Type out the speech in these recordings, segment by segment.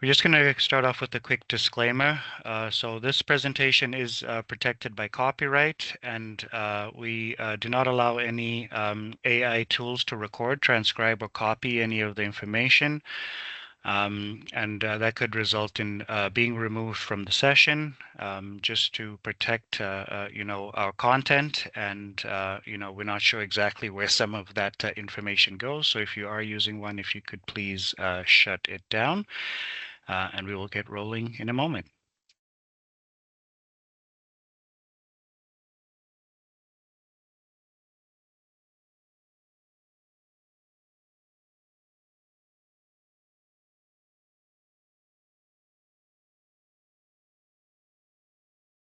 We're just going to start off with a quick disclaimer. So this presentation is protected by copyright, and we do not allow any AI tools to record, transcribe, or copy any of the information. And that could result in being removed from the session, just to protect, our content. And, we're not sure exactly where some of that information goes. So if you are using one, if you could please shut it down, and we will get rolling in a moment.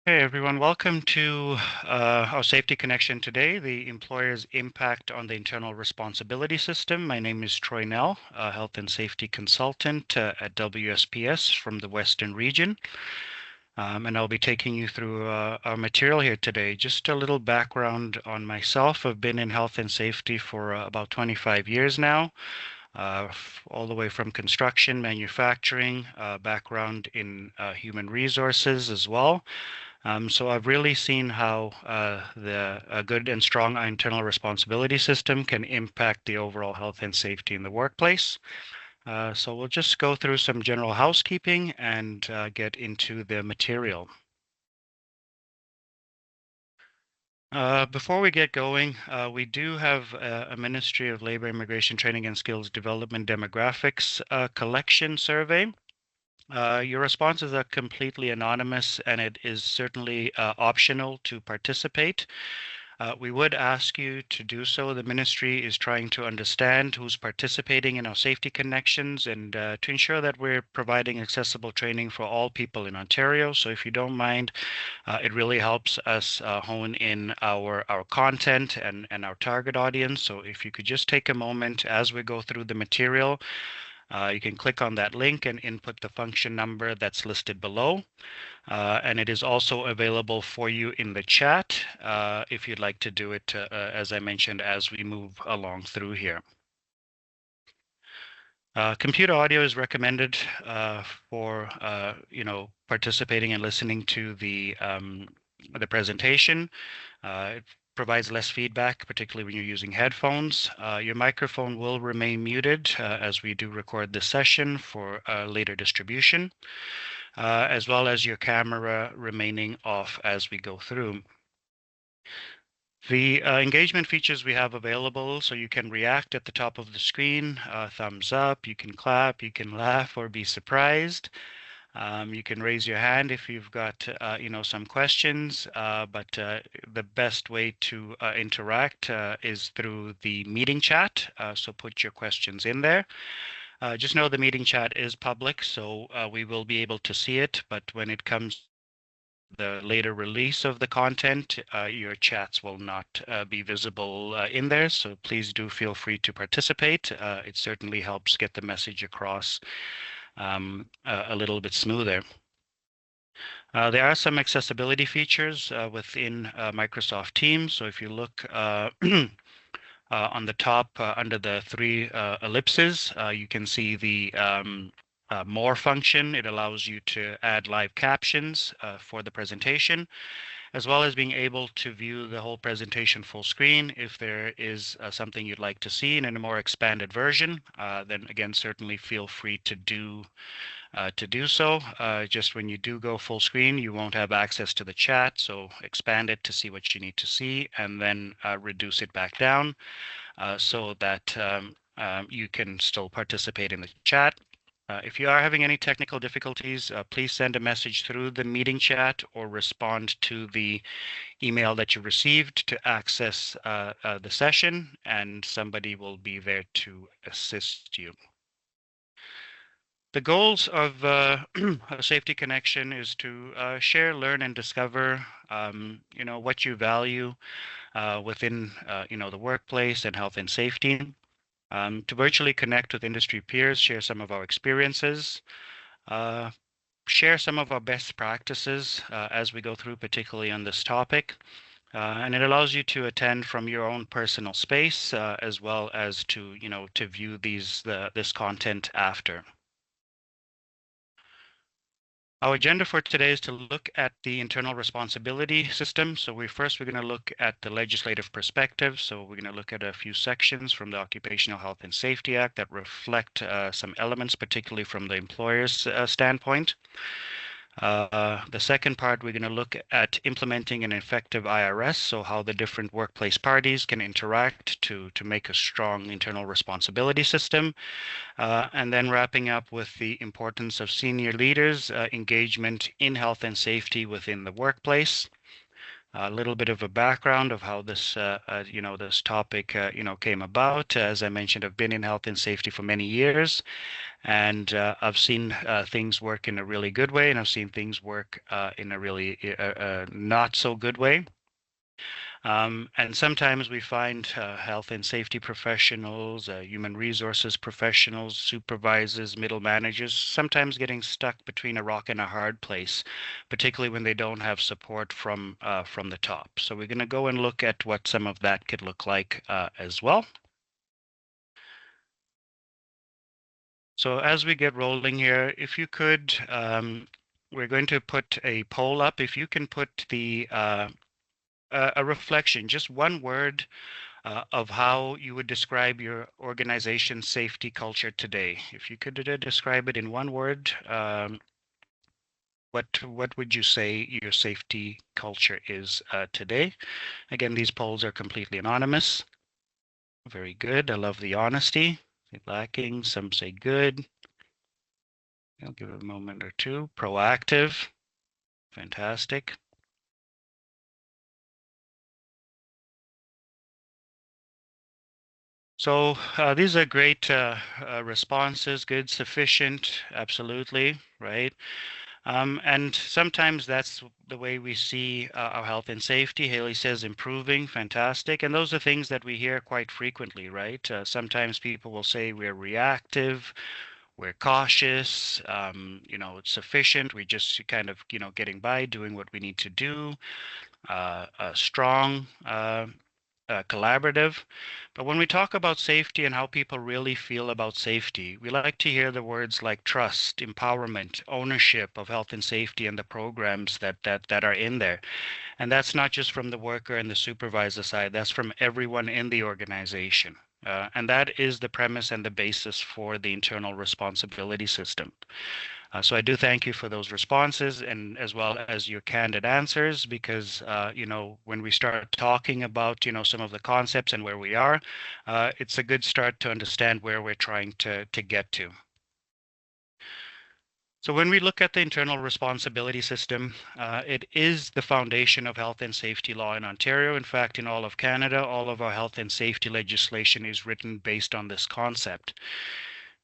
Hey everyone, welcome to our Safety Connection today, the employer's impact on the internal responsibility system. My name is Troy Nell, a health and safety consultant at WSPS from the Western region. And I'll be taking you through our material here today. Just a little background on myself. I've been in health and safety for about 25 years now. All the way from construction, manufacturing, background in human resources as well. So I've really seen how a good and strong internal responsibility system can impact the overall health and safety in the workplace. So we'll just go through some general housekeeping and get into the material. Before we get going, we do have a Ministry of Labor, Immigration, Training and Skills Development demographics collection survey. Your responses are completely anonymous, and it is certainly optional to participate. We would ask you to do so. The ministry is trying to understand who's participating in our safety connections and to ensure that we're providing accessible training for all people in Ontario. So if you don't mind, it really helps us hone in our content and our target audience. So if you could just take a moment as we go through the material, you can click on that link and input the function number that's listed below. And it is also available for you in the chat if you'd like to do it, as I mentioned, as we move along through here. Computer audio is recommended for participating and listening to the presentation. It provides less feedback, particularly when you're using headphones. Your microphone will remain muted as we do record this session for later distribution, as well as your camera remaining off as we go through. The engagement features we have available, so you can react at the top of the screen, thumbs up, you can clap, you can laugh or be surprised. You can raise your hand if you've got, some questions, but the best way to interact is through the meeting chat. So put your questions in there. Just know the meeting chat is public, so we will be able to see it, but when it comes the later release of the content, your chats will not be visible in there. So please do feel free to participate. It certainly helps get the message across a little bit smoother. There are some accessibility features within Microsoft Teams. So if you look on the top under the three ellipses, you can see the More function. It allows you to add live captions for the presentation, as well as being able to view the whole presentation full screen. If there is something you'd like to see in a more expanded version, then again, certainly feel free to do so. Just when you do go full screen, you won't have access to the chat, so expand it to see what you need to see, and then reduce it back down so that you can still participate in the chat. If you are having any technical difficulties, please send a message through the meeting chat or respond to the email that you received to access the session, and somebody will be there to assist you. The goals of a Safety Connection is to share, learn, and discover, what you value within, the workplace and health and safety. To virtually connect with industry peers, share some of our experiences, share some of our best practices as we go through, particularly on this topic. And it allows you to attend from your own personal space, as well as to, to view this content after. Our agenda for today is to look at the internal responsibility system. So we're going to look at the legislative perspective. So we're going to look at a few sections from the Occupational Health and Safety Act that reflect some elements, particularly from the employer's standpoint. The second part, we're going to look at implementing an effective IRS, so how the different workplace parties can interact to make a strong internal responsibility system. And then wrapping up with the importance of senior leaders' engagement in health and safety within the workplace. A little bit of a background of how this, this topic, came about. As I mentioned, I've been in health and safety for many years, and I've seen things work in a really good way, and I've seen things work in a really not so good way. And sometimes we find health and safety professionals, human resources professionals, supervisors, middle managers, sometimes getting stuck between a rock and a hard place, particularly when they don't have support from the top. So we're going to go and look at what some of that could look like as well. So as we get rolling here, if you could, we're going to put a poll up. If you can put the a reflection, just one word of how you would describe your organization's safety culture today. If you could describe it in one word, what would you say your safety culture is today? Again, these polls are completely anonymous. Very good. I love the honesty. Lacking, some say good. I'll give it a moment or two. Proactive. Fantastic. So these are great responses. Good, sufficient, absolutely, right? And sometimes that's the way we see our health and safety. Haley says improving, fantastic. And those are things that we hear quite frequently, right? Sometimes people will say we're reactive, we're cautious, it's sufficient. We just kind of, getting by, doing what we need to do, strong, collaborative. But when we talk about safety and how people really feel about safety, we like to hear the words like trust, empowerment, ownership of health and safety and the programs that are in there. And that's not just from the worker and the supervisor side, that's from everyone in the organization. And that is the premise and the basis for the internal responsibility system. So I do thank you for those responses and as well as your candid answers, because when we start talking about some of the concepts and where we are, it's a good start to understand where we're trying to get to. So when we look at the internal responsibility system, it is the foundation of health and safety law in Ontario. In fact, in all of Canada, all of our health and safety legislation is written based on this concept.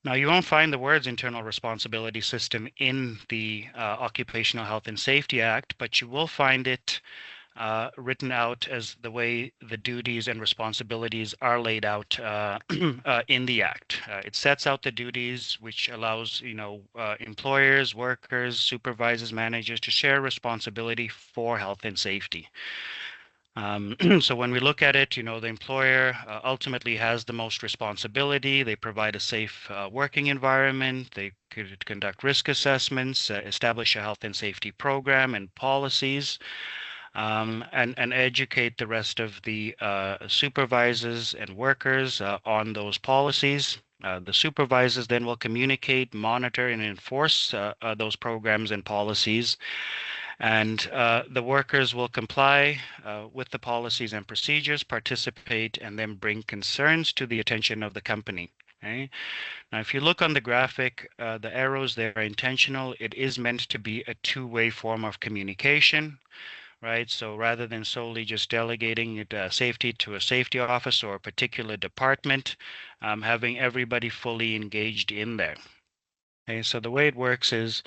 Now, you won't find the words internal responsibility system in the Occupational Health and Safety Act, but you will find it written out as the way the duties and responsibilities are laid out in the Act. It sets out the duties, which allows employers, workers, supervisors, managers to share responsibility for health and safety. So when we look at it, the employer ultimately has the most responsibility. They provide a safe working environment. They could conduct risk assessments, establish a health and safety program and policies, and educate the rest of the supervisors and workers on those policies. The supervisors then will communicate, monitor, and enforce those programs and policies. And the workers will comply with the policies and procedures, participate, and then bring concerns to the attention of the company. Okay? Now, if you look on the graphic, the arrows there are intentional. It is meant to be a two-way form of communication, right? So rather than solely just delegating it, safety to a safety office or a particular department, having everybody fully engaged in there. Okay, so the way it works is,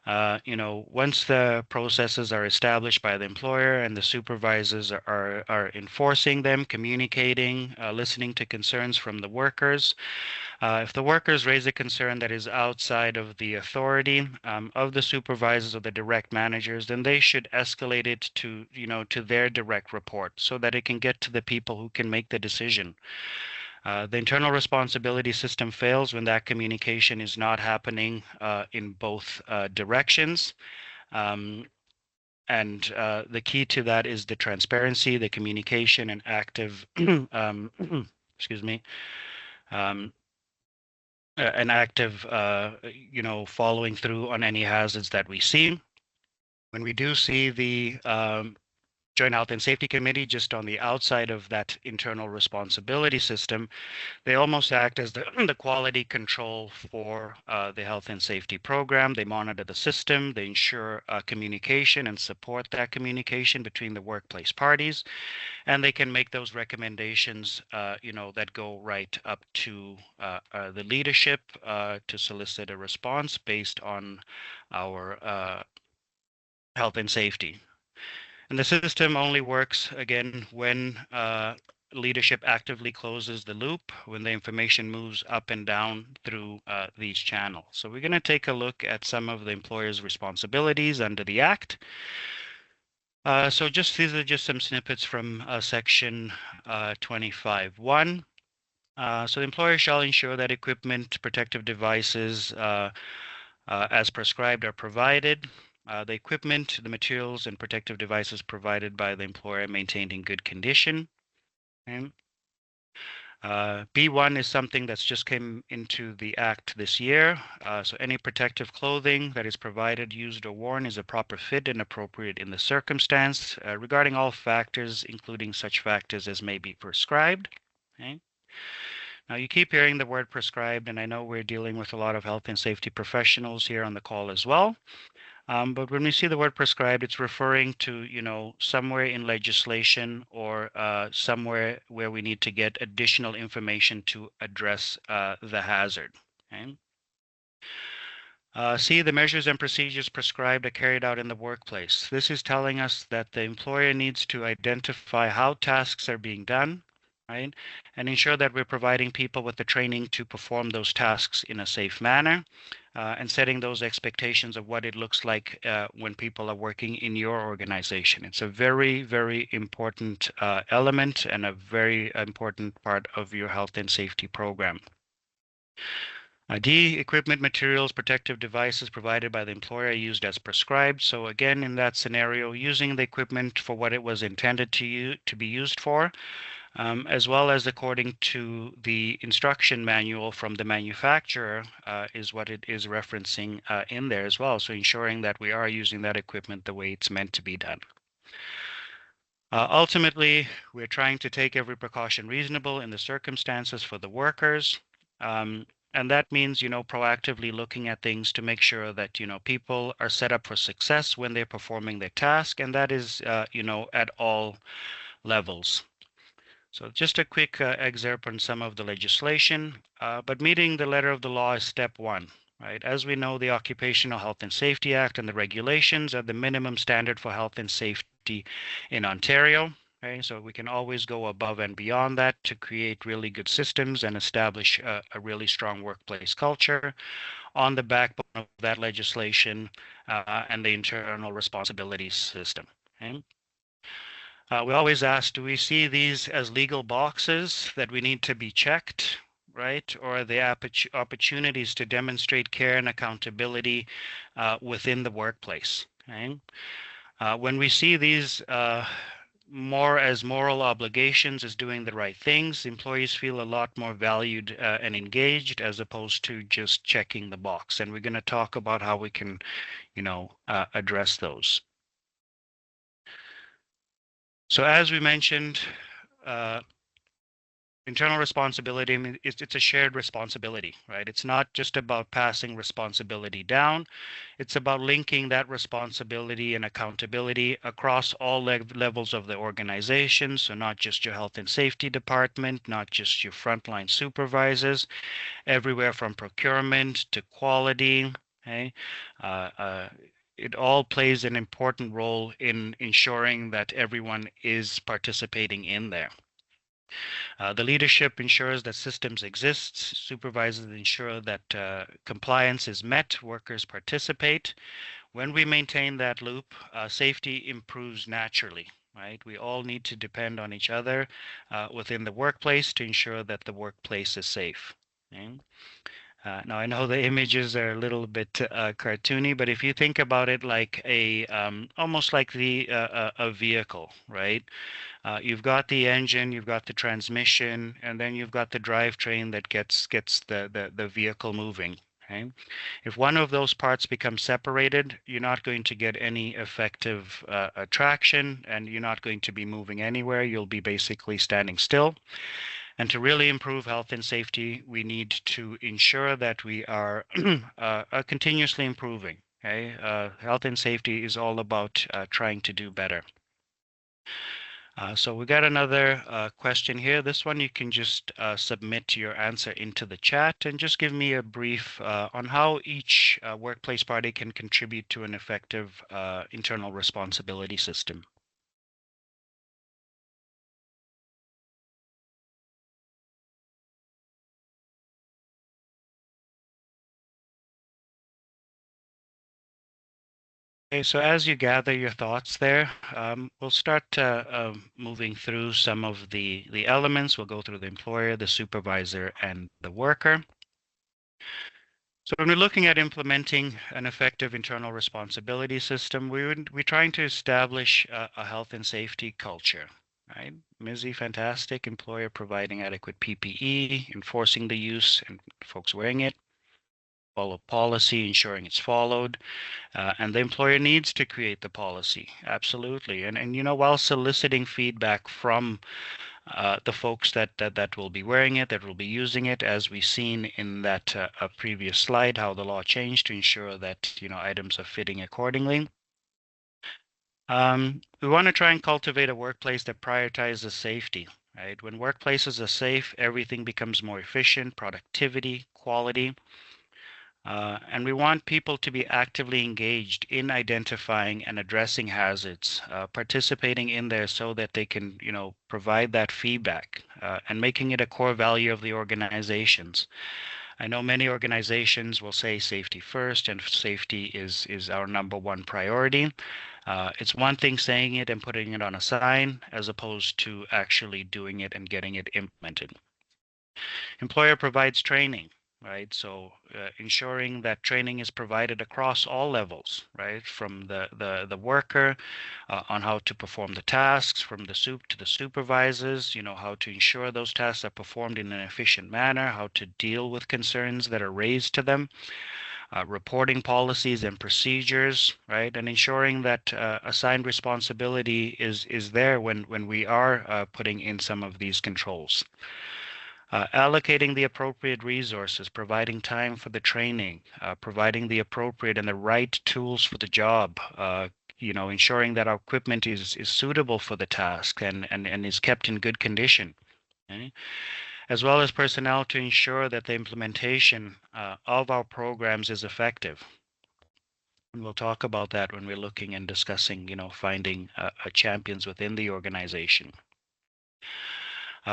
once the processes are established by the employer and the supervisors are enforcing them, communicating, listening to concerns from the workers. If the workers raise a concern that is outside of the authority of the supervisors or the direct managers, then they should escalate it to their direct report so that it can get to the people who can make the decision. The internal responsibility system fails when that communication is not happening in both directions. And the key to that is the transparency, the communication, and active, excuse me, um, an active, following through on any hazards that we see. When we do see the Joint Health and Safety Committee just on the outside of that internal responsibility system, they almost act as the quality control for the health and safety program. They monitor the system, they ensure communication and support that communication between the workplace parties, and they can make those recommendations, that go right up to the leadership to solicit a response based on our health and safety. And the system only works, again, when leadership actively closes the loop, when the information moves up and down through these channels. So we're going to take a look at some of the employer's responsibilities under the Act. So these are just some snippets from Section 25.1. So the employer shall ensure that equipment, protective devices, as prescribed are provided. The equipment, the materials, and protective devices provided by the employer maintained in good condition. Okay. B1 is something that's just came into the Act this year. So any protective clothing that is provided, used, or worn is a proper fit and appropriate in the circumstance regarding all factors, including such factors as may be prescribed. Okay. Now, you keep hearing the word prescribed, and I know we're dealing with a lot of health and safety professionals here on the call as well. But when we see the word prescribed, it's referring to, somewhere in legislation or somewhere where we need to get additional information to address the hazard. Okay? C, the measures and procedures prescribed are carried out in the workplace. This is telling us that the employer needs to identify how tasks are being done, right? And ensure that we're providing people with the training to perform those tasks in a safe manner. And setting those expectations of what it looks like when people are working in your organization. It's a very, very important element and a very important part of your health and safety program. D, equipment, materials, protective devices provided by the employer are used as prescribed. So again, in that scenario, using the equipment for what it was intended to be used for, as well as according to the instruction manual from the manufacturer is what it is referencing in there as well. So ensuring that we are using that equipment the way it's meant to be done. Ultimately, we're trying to take every precaution reasonable in the circumstances for the workers. And that means, proactively looking at things to make sure that, people are set up for success when they're performing their task. And that is, at all levels. So just a quick excerpt on some of the legislation, but meeting the letter of the law is step one, right? As we know, the Occupational Health and Safety Act and the regulations are the minimum standard for health and safety in Ontario. Okay, so we can always go above and beyond that to create really good systems and establish a really strong workplace culture on the backbone of that legislation and the internal responsibility system. Okay? We always ask, do we see these as legal boxes that we need to be checked, right? Or are they opportunities to demonstrate care and accountability within the workplace? Okay? When we see these more as moral obligations, as doing the right things, employees feel a lot more valued and engaged as opposed to just checking the box. And we're going to talk about how we can, address those. So as we mentioned, internal responsibility, I mean, it's a shared responsibility, right? It's not just about passing responsibility down. It's about linking that responsibility and accountability across all levels of the organization. So not just your health and safety department, not just your frontline supervisors, everywhere from procurement to quality, okay? It all plays an important role in ensuring that everyone is participating in there. The leadership ensures that systems exist. Supervisors ensure that compliance is met. Workers participate. When we maintain that loop, safety improves naturally. right? We all need to depend on each other within the workplace to ensure that the workplace is safe. Okay? Now I know the images are a little bit cartoony, but if you think about it like a almost like a vehicle, right? You've got the engine, you've got the transmission, and then you've got the drivetrain that gets the vehicle moving. Okay? If one of those parts becomes separated, you're not going to get any effective traction, and you're not going to be moving anywhere. You'll be basically standing still. And to really improve health and safety, we need to ensure that we are continuously improving. Okay? Health and safety is all about trying to do better. So we got another question here. This one you can just submit your answer into the chat and just give me a brief on how each workplace party can contribute to an effective internal responsibility system. Okay, so as you gather your thoughts there, we'll start moving through some of the elements. We'll go through the employer, the supervisor, and the worker. So when we're looking at implementing an effective internal responsibility system, we're trying to establish a health and safety culture, right? MISI, fantastic. Employer providing adequate PPE, enforcing the use and folks wearing it, follow policy, ensuring it's followed. And the employer needs to create the policy, absolutely. And while soliciting feedback from the folks that will be wearing it, that will be using it, as we've seen in that previous slide, how the law changed to ensure that items are fitting accordingly. We want to try and cultivate a workplace that prioritizes safety. Right? When workplaces are safe, everything becomes more efficient, productivity, quality. And we want people to be actively engaged in identifying and addressing hazards, participating in there so that they can, provide that feedback and making it a core value of the organizations. I know many organizations will say safety first and safety is our number one priority. It's one thing saying it and putting it on a sign as opposed to actually doing it and getting it implemented. Employer provides training, right? So ensuring that training is provided across all levels, right? From the worker on how to perform the tasks, from the soup to the supervisors, how to ensure those tasks are performed in an efficient manner, how to deal with concerns that are raised to them. Reporting policies and procedures, right, and ensuring that assigned responsibility is there when we are putting in some of these controls. Allocating the appropriate resources, providing time for the training, providing the appropriate and the right tools for the job, ensuring that our equipment is suitable for the task and is kept in good condition. Okay? As well as personnel to ensure that the implementation of our programs is effective. And we'll talk about that when we're looking and discussing, finding champions within the organization.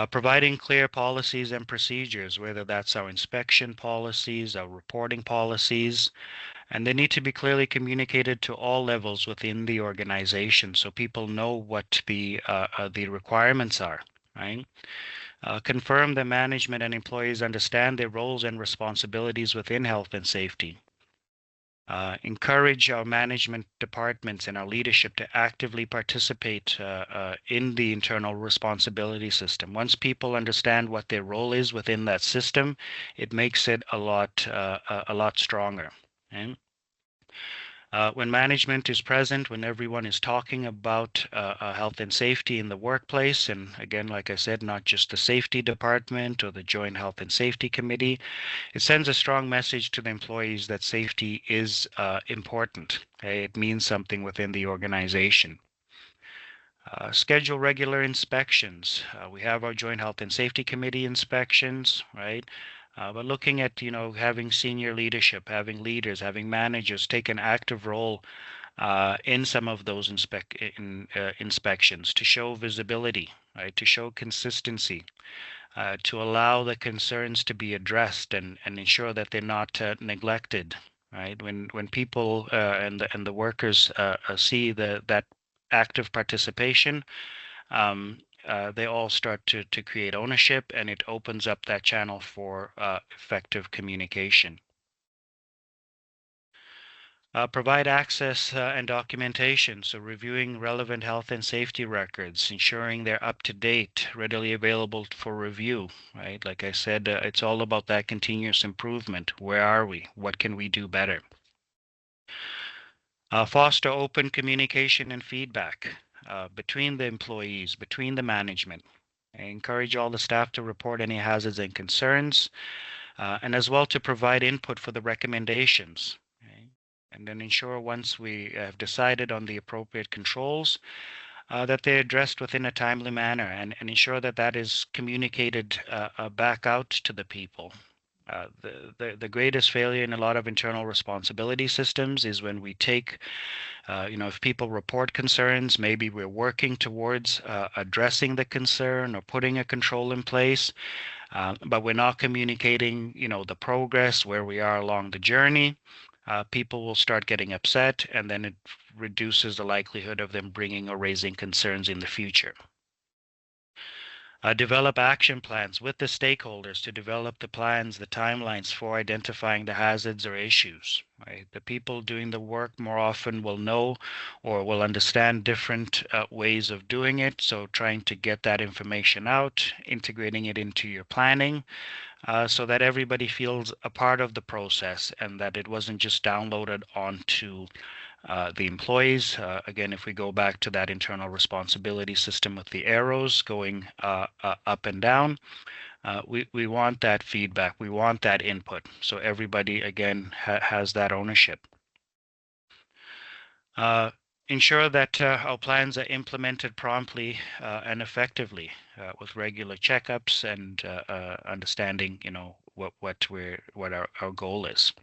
Providing clear policies and procedures, whether that's our inspection policies, our reporting policies, and they need to be clearly communicated to all levels within the organization so people know what the requirements are, right? Confirm that management and employees understand their roles and responsibilities within health and safety. Encourage our management departments and our leadership to actively participate in the internal responsibility system. Once people understand what their role is within that system, it makes it a lot stronger. Okay? When management is present, when everyone is talking about health and safety in the workplace, and again, like I said, not just the safety department or the Joint Health and Safety Committee, it sends a strong message to the employees that safety is important. Okay? It means something within the organization. Schedule regular inspections. We have our Joint Health and Safety Committee inspections, right? But looking at, having senior leadership, having leaders, having managers take an active role in some of those inspections to show visibility, right? To show consistency, to allow the concerns to be addressed and ensure that they're not neglected, right? When people and the workers see that active participation, they all start to create ownership, and it opens up that channel for effective communication. Provide access and documentation, so reviewing relevant health and safety records, ensuring they're up to date, readily available for review, right? Like I said, it's all about that continuous improvement. Where are we? What can we do better? Foster open communication and feedback between the employees, between the management. I encourage all the staff to report any hazards and concerns, and as well to provide input for the recommendations. Okay? And then ensure once we have decided on the appropriate controls, that they're addressed within a timely manner, and ensure that that is communicated back out to the people. The greatest failure in a lot of internal responsibility systems is when we take, if people report concerns, maybe we're working towards addressing the concern or putting a control in place, but we're not communicating, the progress, where we are along the journey. People will start getting upset, and then it reduces the likelihood of them bringing or raising concerns in the future. Develop action plans with the stakeholders to develop the plans, the timelines for identifying the hazards or issues. Right? The people doing the work more often will know or will understand different ways of doing it. So trying to get that information out, integrating it into your planning, so that everybody feels a part of the process and that it wasn't just downloaded onto the employees. Again, if we go back to that internal responsibility system with the arrows going up and down, we want that feedback. We want that input. So everybody, again, has that ownership. Ensure that our plans are implemented promptly and effectively with regular checkups and understanding, what our goal is.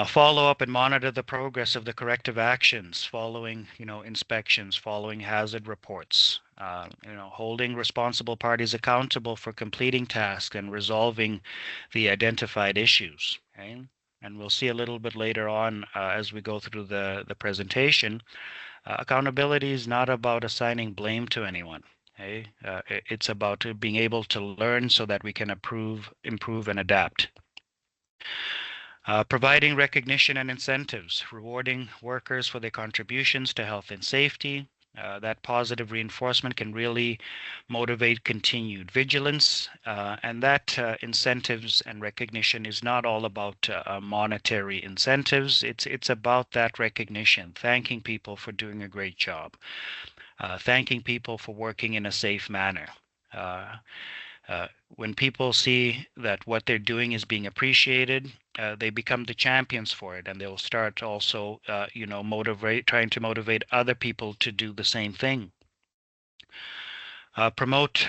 Follow up and monitor the progress of the corrective actions following, inspections, following hazard reports, holding responsible parties accountable for completing tasks and resolving the identified issues. Okay? And we'll see a little bit later on as we go through the presentation. Accountability is not about assigning blame to anyone. Okay? It's about being able to learn so that we can improve, and adapt. Providing recognition and incentives, rewarding workers for their contributions to health and safety. That positive reinforcement can really motivate continued vigilance, and that incentives and recognition is not all about monetary incentives. It's about that recognition, thanking people for doing a great job, thanking people for working in a safe manner. When people see that what they're doing is being appreciated, they become the champions for it, and they'll start also, trying to motivate other people to do the same thing. Promote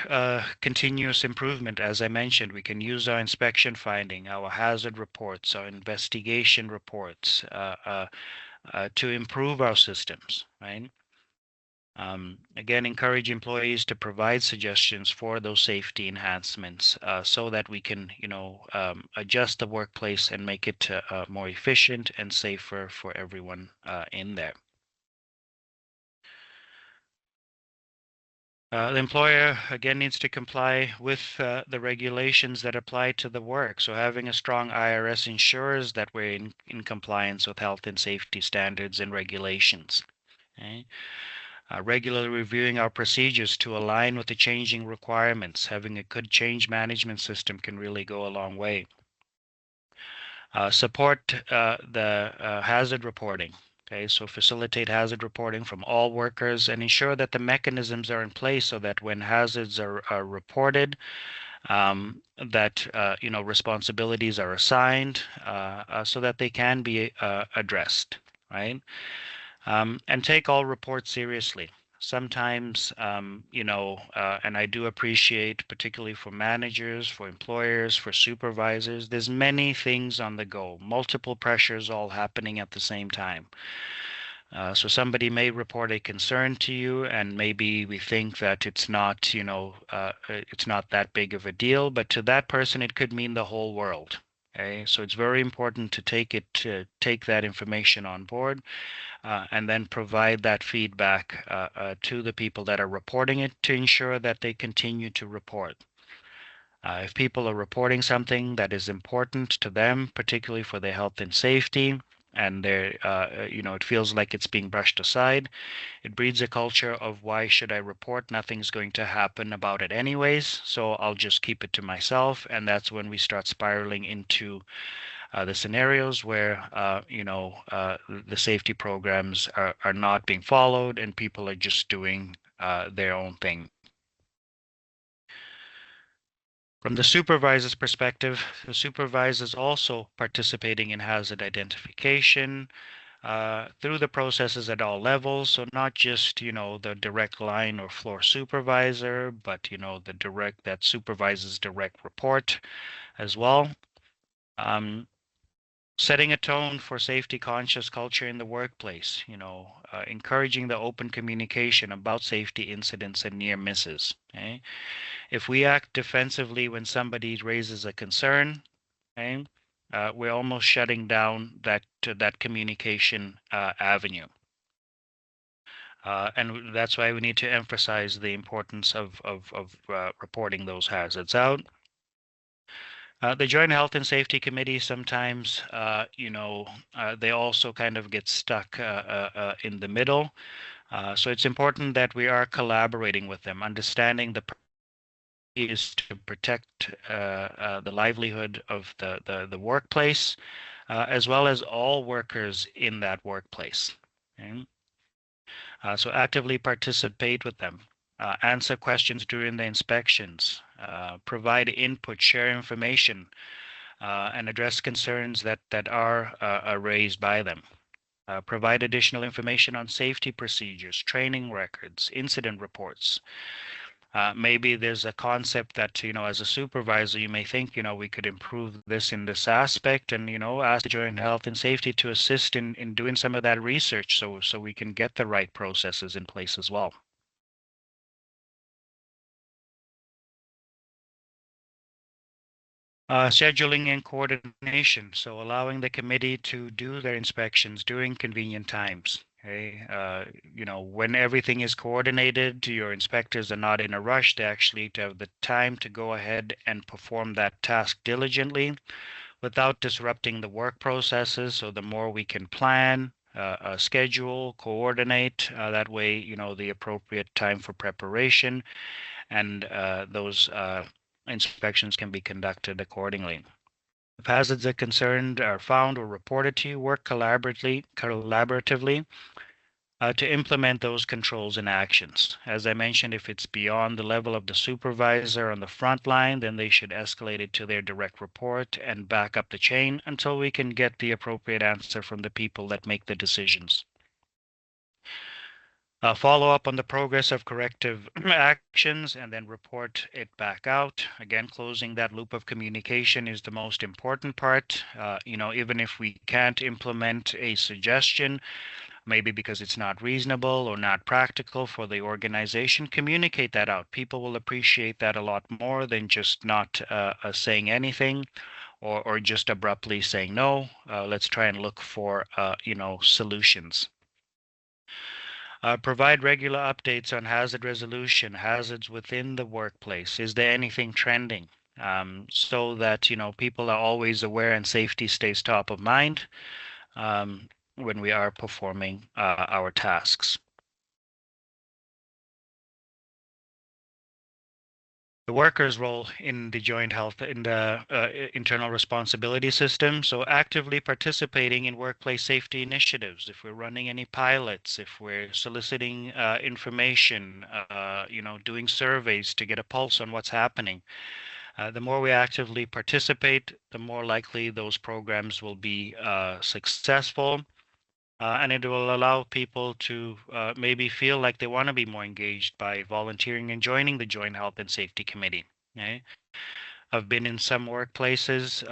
continuous improvement. As I mentioned, we can use our inspection finding, our hazard reports, our investigation reports to improve our systems, right? Again, encourage employees to provide suggestions for those safety enhancements so that we can, adjust the workplace and make it more efficient and safer for everyone in there. The employer, again, needs to comply with the regulations that apply to the work. So having a strong IRS ensures that we're in compliance with health and safety standards and regulations. Okay? Regularly reviewing our procedures to align with the changing requirements. Having a good change management system can really go a long way. Support the hazard reporting. Okay, so facilitate hazard reporting from all workers and ensure that the mechanisms are in place so that when hazards are reported, that responsibilities are assigned so that they can be addressed, right? And take all reports seriously. Sometimes, and I do appreciate, particularly for managers, for employers, for supervisors, there's many things on the go, multiple pressures all happening at the same time. So somebody may report a concern to you, and maybe we think that it's not, it's not that big of a deal, but to that person, it could mean the whole world. Okay, so it's very important to take that information on board, and then provide that feedback to the people that are reporting it to ensure that they continue to report. If people are reporting something that is important to them, particularly for their health and safety, and it feels like it's being brushed aside, it breeds a culture of why should I report? Nothing's going to happen about it anyways, so I'll just keep it to myself. And that's when we start spiraling into the scenarios where the safety programs are not being followed and people are just doing their own thing. From the supervisor's perspective, the supervisor is also participating in hazard identification through the processes at all levels. So not just, the direct line or floor supervisor, but, that supervisor's direct report as well. Setting a tone for safety conscious culture in the workplace, encouraging the open communication about safety incidents and near misses. Okay? If we act defensively when somebody raises a concern, okay, we're almost shutting down that communication avenue. And that's why we need to emphasize the importance of reporting those hazards out. The Joint Health and Safety Committee sometimes, they also kind of get stuck in the middle. So it's important that we are collaborating with them, understanding the is to protect the livelihood of the workplace, as well as all workers in that workplace. Okay? So actively participate with them, answer questions during the inspections, provide input, share information, and address concerns that are raised by them. Provide additional information on safety procedures, training records, incident reports. Maybe there's a concept that, as a supervisor, you may think, we could improve this in this aspect, and, ask the Joint Health and Safety to assist in doing some of that research so we can get the right processes in place as well. Scheduling and coordination. So allowing the committee to do their inspections during convenient times. Okay, when everything is coordinated, your inspectors are not in a rush. They actually have the time to go ahead and perform that task diligently without disrupting the work processes. So the more we can plan, schedule, coordinate, that way, the appropriate time for preparation and those inspections can be conducted accordingly. If hazards are concerned are found or reported to you, work collaboratively to implement those controls and actions. As I mentioned, if it's beyond the level of the supervisor on the front line, then they should escalate it to their direct report and back up the chain until we can get the appropriate answer from the people that make the decisions. Follow up on the progress of corrective actions and then report it back out. Again, closing that loop of communication is the most important part. Even if we can't implement a suggestion, maybe because it's not reasonable or not practical for the organization, communicate that out. People will appreciate that a lot more than just not saying anything or just abruptly saying no. Let's try and look for, solutions. Provide regular updates on hazard resolution, hazards within the workplace. Is there anything trending? So that, people are always aware and safety stays top of mind when we are performing our tasks. The worker's role in the joint health in the internal responsibility system. So actively participating in workplace safety initiatives. If we're running any pilots, if we're soliciting information, doing surveys to get a pulse on what's happening. The more we actively participate, the more likely those programs will be successful. And it will allow people to maybe feel like they want to be more engaged by volunteering and joining the Joint Health and Safety Committee. Okay? I've been in some workplaces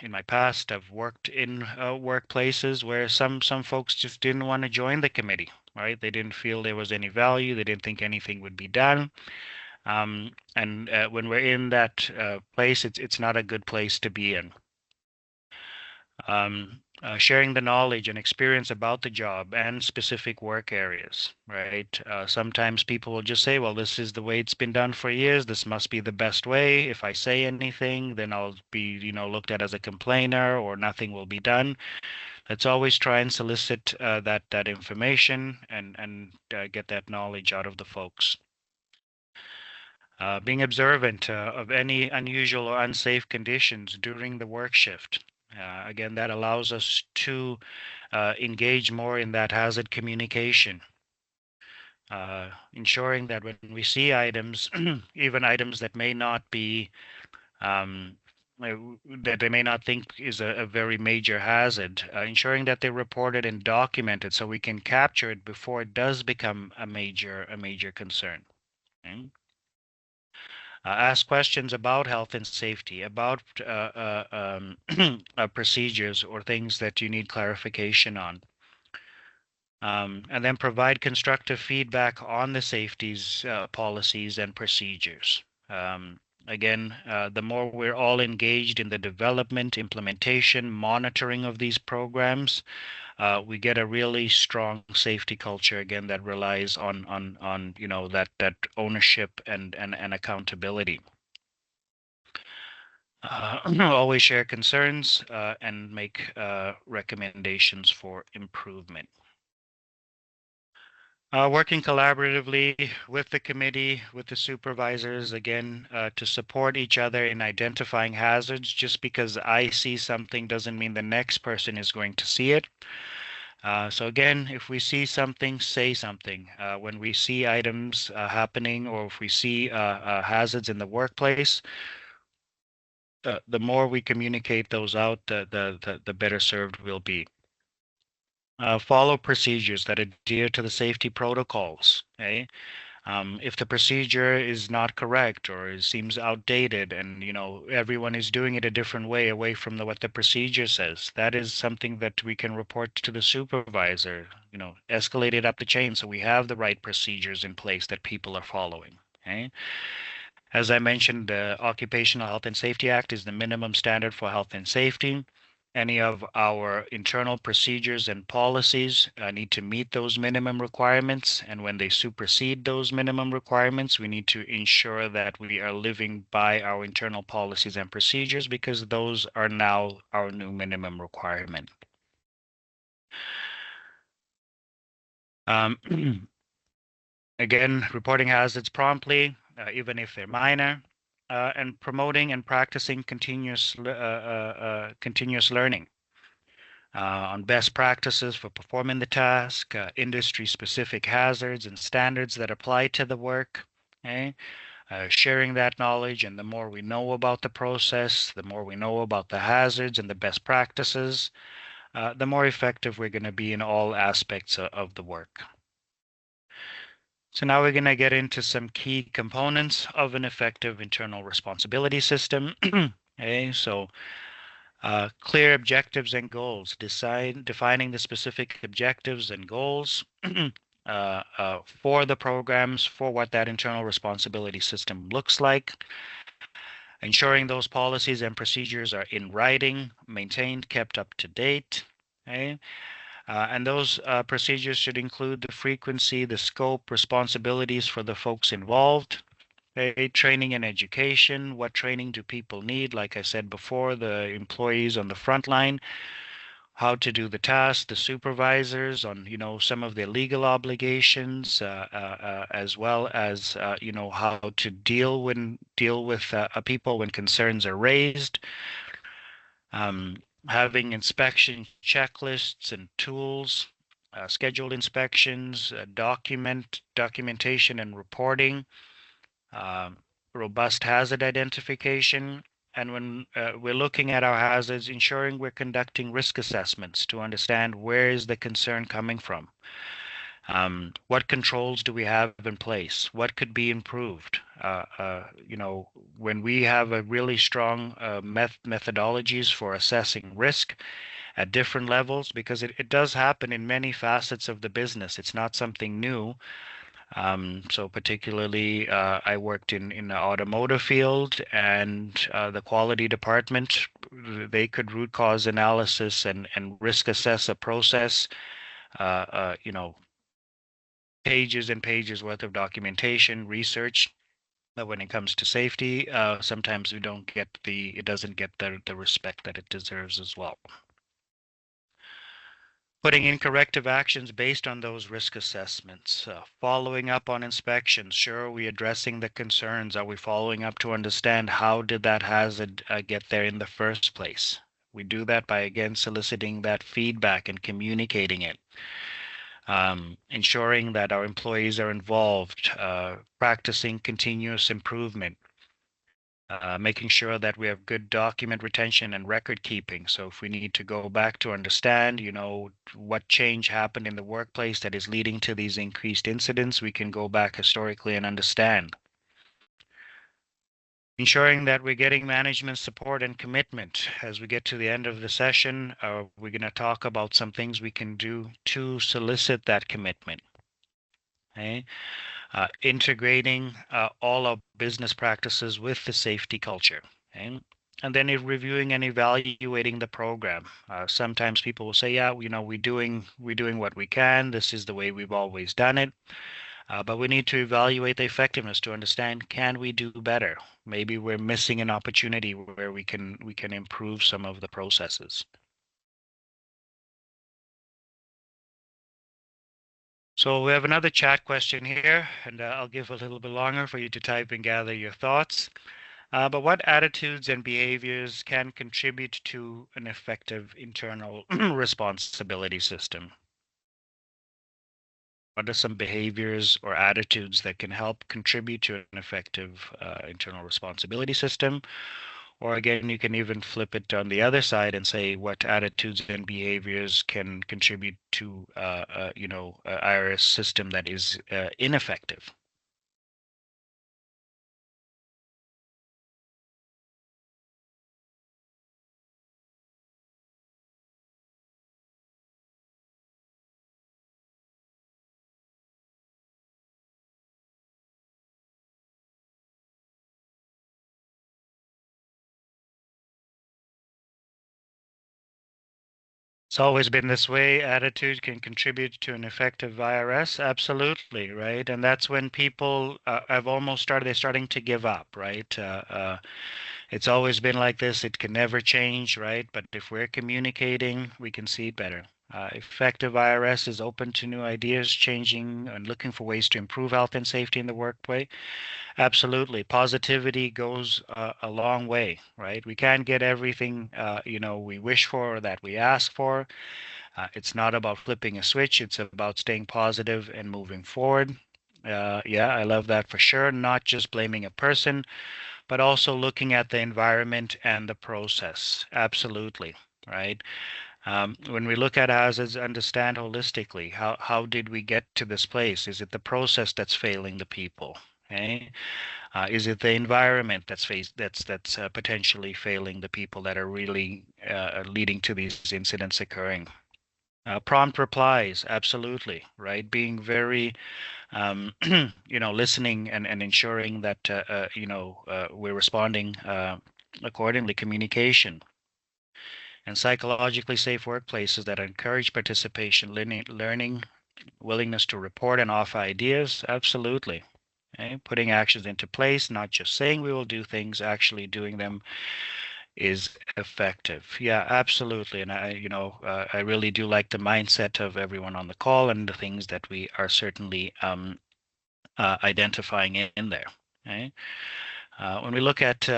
in my past. I've worked in workplaces where some folks just didn't want to join the committee. Right? They didn't feel there was any value. They didn't think anything would be done. And when we're in that place, it's not a good place to be in. Sharing the knowledge and experience about the job and specific work areas, right? Sometimes people will just say, well, this is the way it's been done for years. This must be the best way. If I say anything, then I'll be, looked at as a complainer or nothing will be done. Let's always try and solicit that information and get that knowledge out of the folks. Being observant of any unusual or unsafe conditions during the work shift. Again, that allows us to engage more in that hazard communication, ensuring that when we see items, even items that may not be, that they may not think is a very major hazard, ensuring that they're reported and documented so we can capture it before it does become a major concern. Okay? Ask questions about health and safety, about procedures or things that you need clarification on. And then provide constructive feedback on the safeties, policies, and procedures. Again, the more we're all engaged in the development, implementation, monitoring of these programs, we get a really strong safety culture again that relies on that ownership and accountability. Always share concerns and make recommendations for improvement. Working collaboratively with the committee, with the supervisors, again, to support each other in identifying hazards. Just because I see something doesn't mean the next person is going to see it. So again, if we see something, say something. When we see items happening or if we see hazards in the workplace, the more we communicate those out, the better served we'll be. Follow procedures that adhere to the safety protocols. Okay? If the procedure is not correct or it seems outdated and everyone is doing it a different way away from what the procedure says, that is something that we can report to the supervisor, escalate it up the chain so we have the right procedures in place that people are following. Okay? As I mentioned, the Occupational Health and Safety Act is the minimum standard for health and safety. Any of our internal procedures and policies need to meet those minimum requirements. And when they supersede those minimum requirements, we need to ensure that we are living by our internal policies and procedures because those are now our new minimum requirement. Again, reporting hazards promptly, even if they're minor, and promoting and practicing continuous learning on best practices for performing the task, industry-specific hazards and standards that apply to the work. Okay? Sharing that knowledge, and the more we know about the process, the more we know about the hazards and the best practices, the more effective we're going to be in all aspects of the work. So now we're going to get into some key components of an effective internal responsibility system. Okay, so clear objectives and goals, defining the specific objectives and goals for the programs, for what that internal responsibility system looks like, ensuring those policies and procedures are in writing, maintained, kept up to date. Okay? And those procedures should include the frequency, the scope, responsibilities for the folks involved, okay? Training and education. What training do people need? Like I said before, the employees on the front line, how to do the task, the supervisors on, some of their legal obligations, as well as, how to deal with people when concerns are raised. Having inspection checklists and tools, scheduled inspections, documentation and reporting, robust hazard identification, and when we're looking at our hazards, ensuring we're conducting risk assessments to understand where is the concern coming from. What controls do we have in place? What could be improved? When we have a really strong methodologies for assessing risk at different levels, because it does happen in many facets of the business. It's not something new. So particularly, I worked in the automotive field, and the quality department they could root cause analysis and risk assess a process, you know, pages and pages worth of documentation, research. But when it comes to safety, sometimes we don't get it doesn't get the respect that it deserves as well. Putting in corrective actions based on those risk assessments, following up on inspections. Sure, are we addressing the concerns? Are we following up to understand how did that hazard get there in the first place? We do that by, again, soliciting that feedback and communicating it. Ensuring that our employees are involved, practicing continuous improvement, making sure that we have good document retention and record keeping. So if we need to go back to understand, you know, what change happened in the workplace that is leading to these increased incidents, we can go back historically and understand. Ensuring that we're getting management support and commitment. As we get to the end of the session, we're going to talk about some things we can do to solicit that commitment. Okay? Integrating all our business practices with the safety culture. Okay? And then reviewing and evaluating the program. Sometimes people will say, yeah, you know, we're doing what we can. This is the way we've always done it. But we need to evaluate the effectiveness to understand, can we do better? Maybe we're missing an opportunity where we can improve some of the processes. So we have another chat question here, and I'll give a little bit longer for you to type and gather your thoughts. But what attitudes and behaviors can contribute to an effective internal responsibility system? What are some behaviors or attitudes that can help contribute to an effective internal responsibility system? Or again, you can even flip it on the other side and say what attitudes and behaviors can contribute to, you know, IRS system that is ineffective. It's always been this way. Attitude can contribute to an effective IRS. Absolutely, right? And that's when people they're starting to give up, right? It's always been like this. It can never change, right? But if we're communicating, we can see it better. Effective IRS is open to new ideas, changing and looking for ways to improve health and safety in the workplace. Absolutely. Positivity goes a long way, right? We can't get everything, you know, we wish for or that we ask for. It's not about flipping a switch. It's about staying positive and moving forward. Yeah, I love that for sure. Not just blaming a person, but also looking at the environment and the process. Absolutely, right? When we look at hazards, understand holistically, how did we get to this place? Is it the process that's failing the people? Okay? Is it the environment that's potentially failing the people that are really leading to these incidents occurring? Prompt replies, absolutely, right? Being very, you know, listening and ensuring that, you know, we're responding accordingly. Communication and psychologically safe workplaces that encourage participation, learning, willingness to report and offer ideas, absolutely. Okay? Putting actions into place, not just saying we will do things, actually doing them is effective. Yeah, absolutely. And I really do like the mindset of everyone on the call and the things that we are certainly identifying in there. Okay? When we look at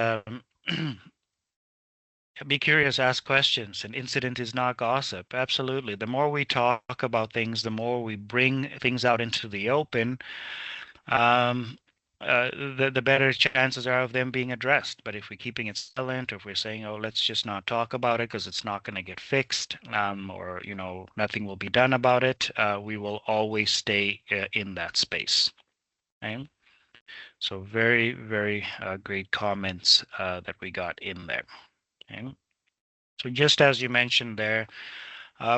be curious, ask questions. An incident is not gossip. Absolutely. The more we talk about things, the more we bring things out into the open, um, the better chances are of them being addressed. But if we're keeping it silent, or if we're saying, "Oh, let's just not talk about it because it's not going to get fixed," or you know, nothing will be done about it, we will always stay in that space. Okay? So very, very great comments that we got in there. Okay? So just as you mentioned there,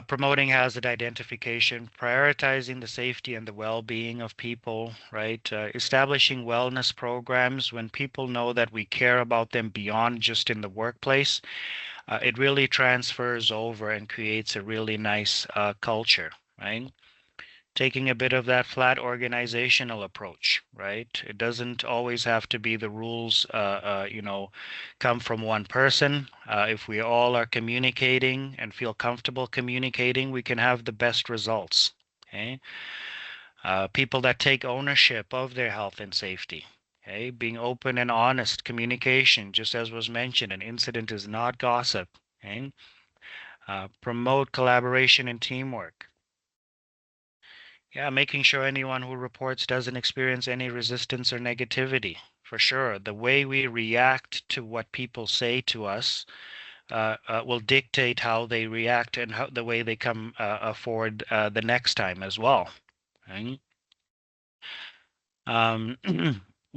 promoting hazard identification, prioritizing the safety and the well-being of people, right? Establishing wellness programs when people know that we care about them beyond just in the workplace. it really transfers over and creates a really nice culture, right? Taking a bit of that flat organizational approach, right? It doesn't always have to be the rules, come from one person. If we all are communicating and feel comfortable communicating, we can have the best results. Okay. People that take ownership of their health and safety. Okay. Being open and honest, communication, just as was mentioned, an incident is not gossip. Okay. Promote collaboration and teamwork. Yeah, making sure anyone who reports doesn't experience any resistance or negativity. For sure, the way we react to what people say to us will dictate how they react and how the way they come forward the next time as well. Right? Um,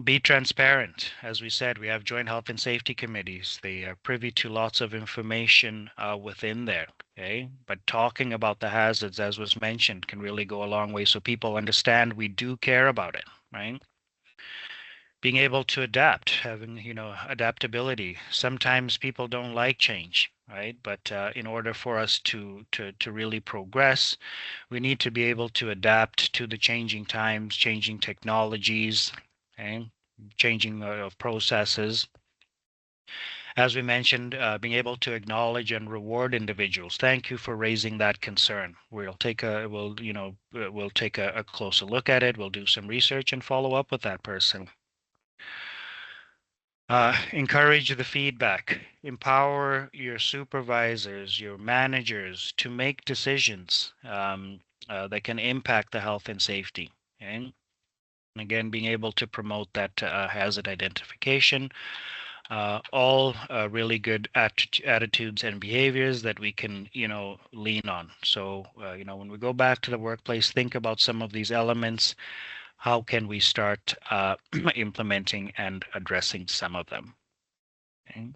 be transparent. As we said, we have joint health and safety committees. They are privy to lots of information within there. Okay. But talking about the hazards, as was mentioned, can really go a long way so people understand we do care about it, right? Being able to adapt, having, adaptability. Sometimes people don't like change, right? But in order for us to really progress, we need to be able to adapt to the changing times, changing technologies, okay? Changing of processes. As we mentioned, being able to acknowledge and reward individuals. Thank you for raising that concern. We'll take a closer look at it. We'll do some research and follow up with that person. Encourage the feedback. Empower your supervisors, your managers to make decisions that can impact the health and safety. Okay? And again, being able to promote that hazard identification. All really good attitudes and behaviors that we can, lean on. So, when we go back to the workplace, think about some of these elements. How can we start implementing and addressing some of them? Okay.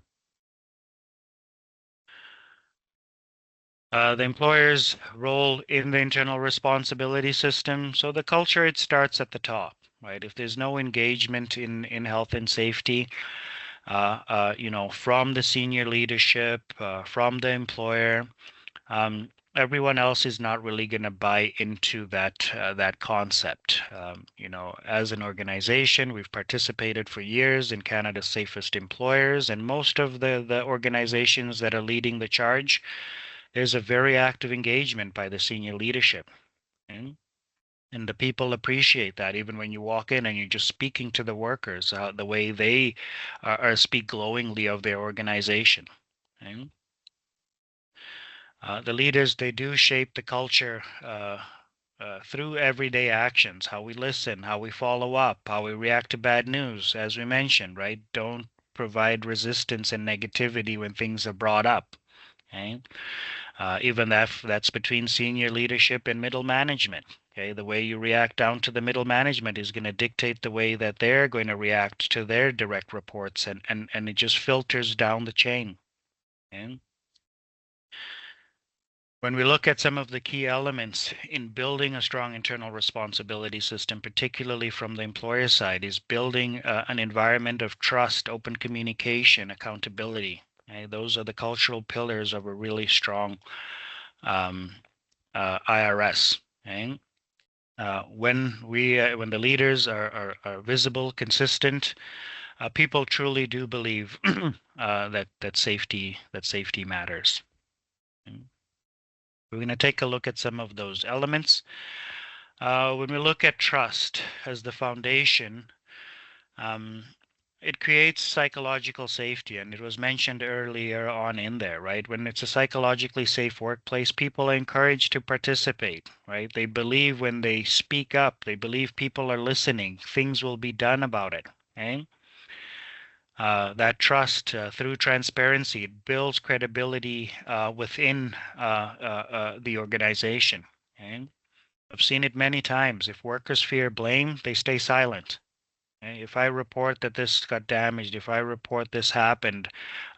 The employer's role in the internal responsibility system. So the culture, it starts at the top, right? If there's no engagement in health and safety, from the senior leadership, from the employer, everyone else is not really going to buy into that concept. As an organization, we've participated for years in Canada's Safest Employers, and most of the organizations that are leading the charge, there's a very active engagement by the senior leadership. Okay? And the people appreciate that, even when you walk in and you're just speaking to the workers, the way they speak glowingly of their organization. Okay? The leaders, they do shape the culture through everyday actions, how we listen, how we follow up, how we react to bad news, as we mentioned, right? Don't provide resistance and negativity when things are brought up. Okay? Even that's between senior leadership and middle management. Okay, the way you react down to the middle management is going to dictate the way that they're going to react to their direct reports, and it just filters down the chain. Okay? When we look at some of the key elements in building a strong internal responsibility system, particularly from the employer side, is building an environment of trust, open communication, accountability. Okay? Those are the cultural pillars of a really strong IRS. Okay? When the leaders are visible, consistent, people truly do believe that safety matters. Okay? We're going to take a look at some of those elements. When we look at trust as the foundation, it creates psychological safety, and it was mentioned earlier on in there, right? When it's a psychologically safe workplace, people are encouraged to participate, right? They believe when they speak up, they believe people are listening, things will be done about it, okay? That trust through transparency, it builds credibility within the organization, okay? I've seen it many times. If workers fear blame, they stay silent. If I report that this got damaged, if I report this happened,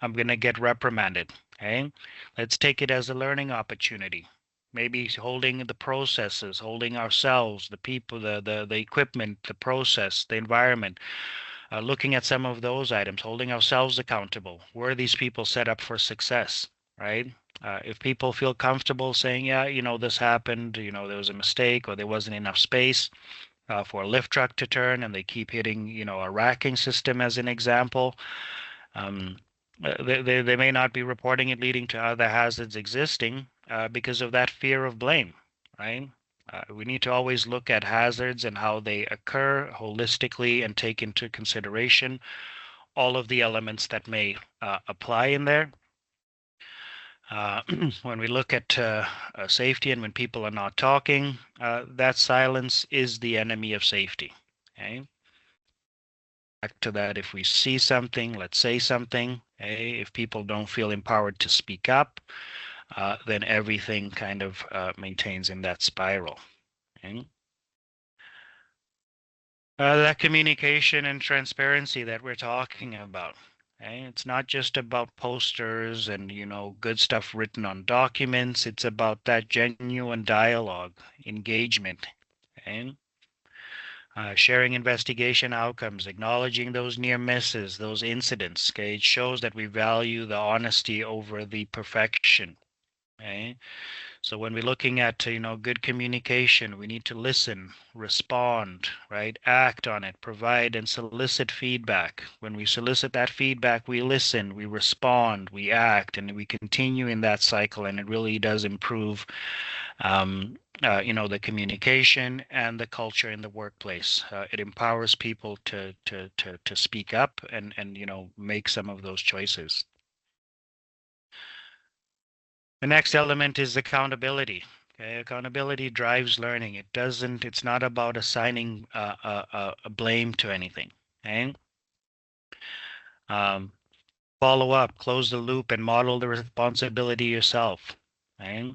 I'm going to get reprimanded. Okay, let's take it as a learning opportunity. Maybe holding the processes, holding ourselves, the people, the equipment, the process, the environment, looking at some of those items, holding ourselves accountable. Were these people set up for success, right? If people feel comfortable saying, yeah, this happened, there was a mistake or there wasn't enough space for a lift truck to turn and they keep hitting, a racking system as an example, um, they may not be reporting it, leading to other hazards existing because of that fear of blame, right? We need to always look at hazards and how they occur holistically and take into consideration all of the elements that may apply in there. When we look at safety and when people are not talking, that silence is the enemy of safety. Okay. Back to that, if we see something, let's say something. Okay? If people don't feel empowered to speak up, then everything kind of maintains in that spiral. Okay? That communication and transparency that we're talking about. Okay? It's not just about posters and good stuff written on documents. It's about that genuine dialogue, engagement, okay? Sharing investigation outcomes, acknowledging those near misses, those incidents. Okay, it shows that we value the honesty over the perfection. Okay, so when we're looking at good communication, we need to listen, respond, right, act on it, provide and solicit feedback. When we solicit that feedback, we listen, we respond, we act, and we continue in that cycle, and it really does improve the communication and the culture in the workplace. It empowers people to speak up and make some of those choices. The next element is accountability. Okay, accountability drives learning. It's not about assigning a blame to anything. Okay. Um, Follow up, close the loop, and model the responsibility yourself. Okay.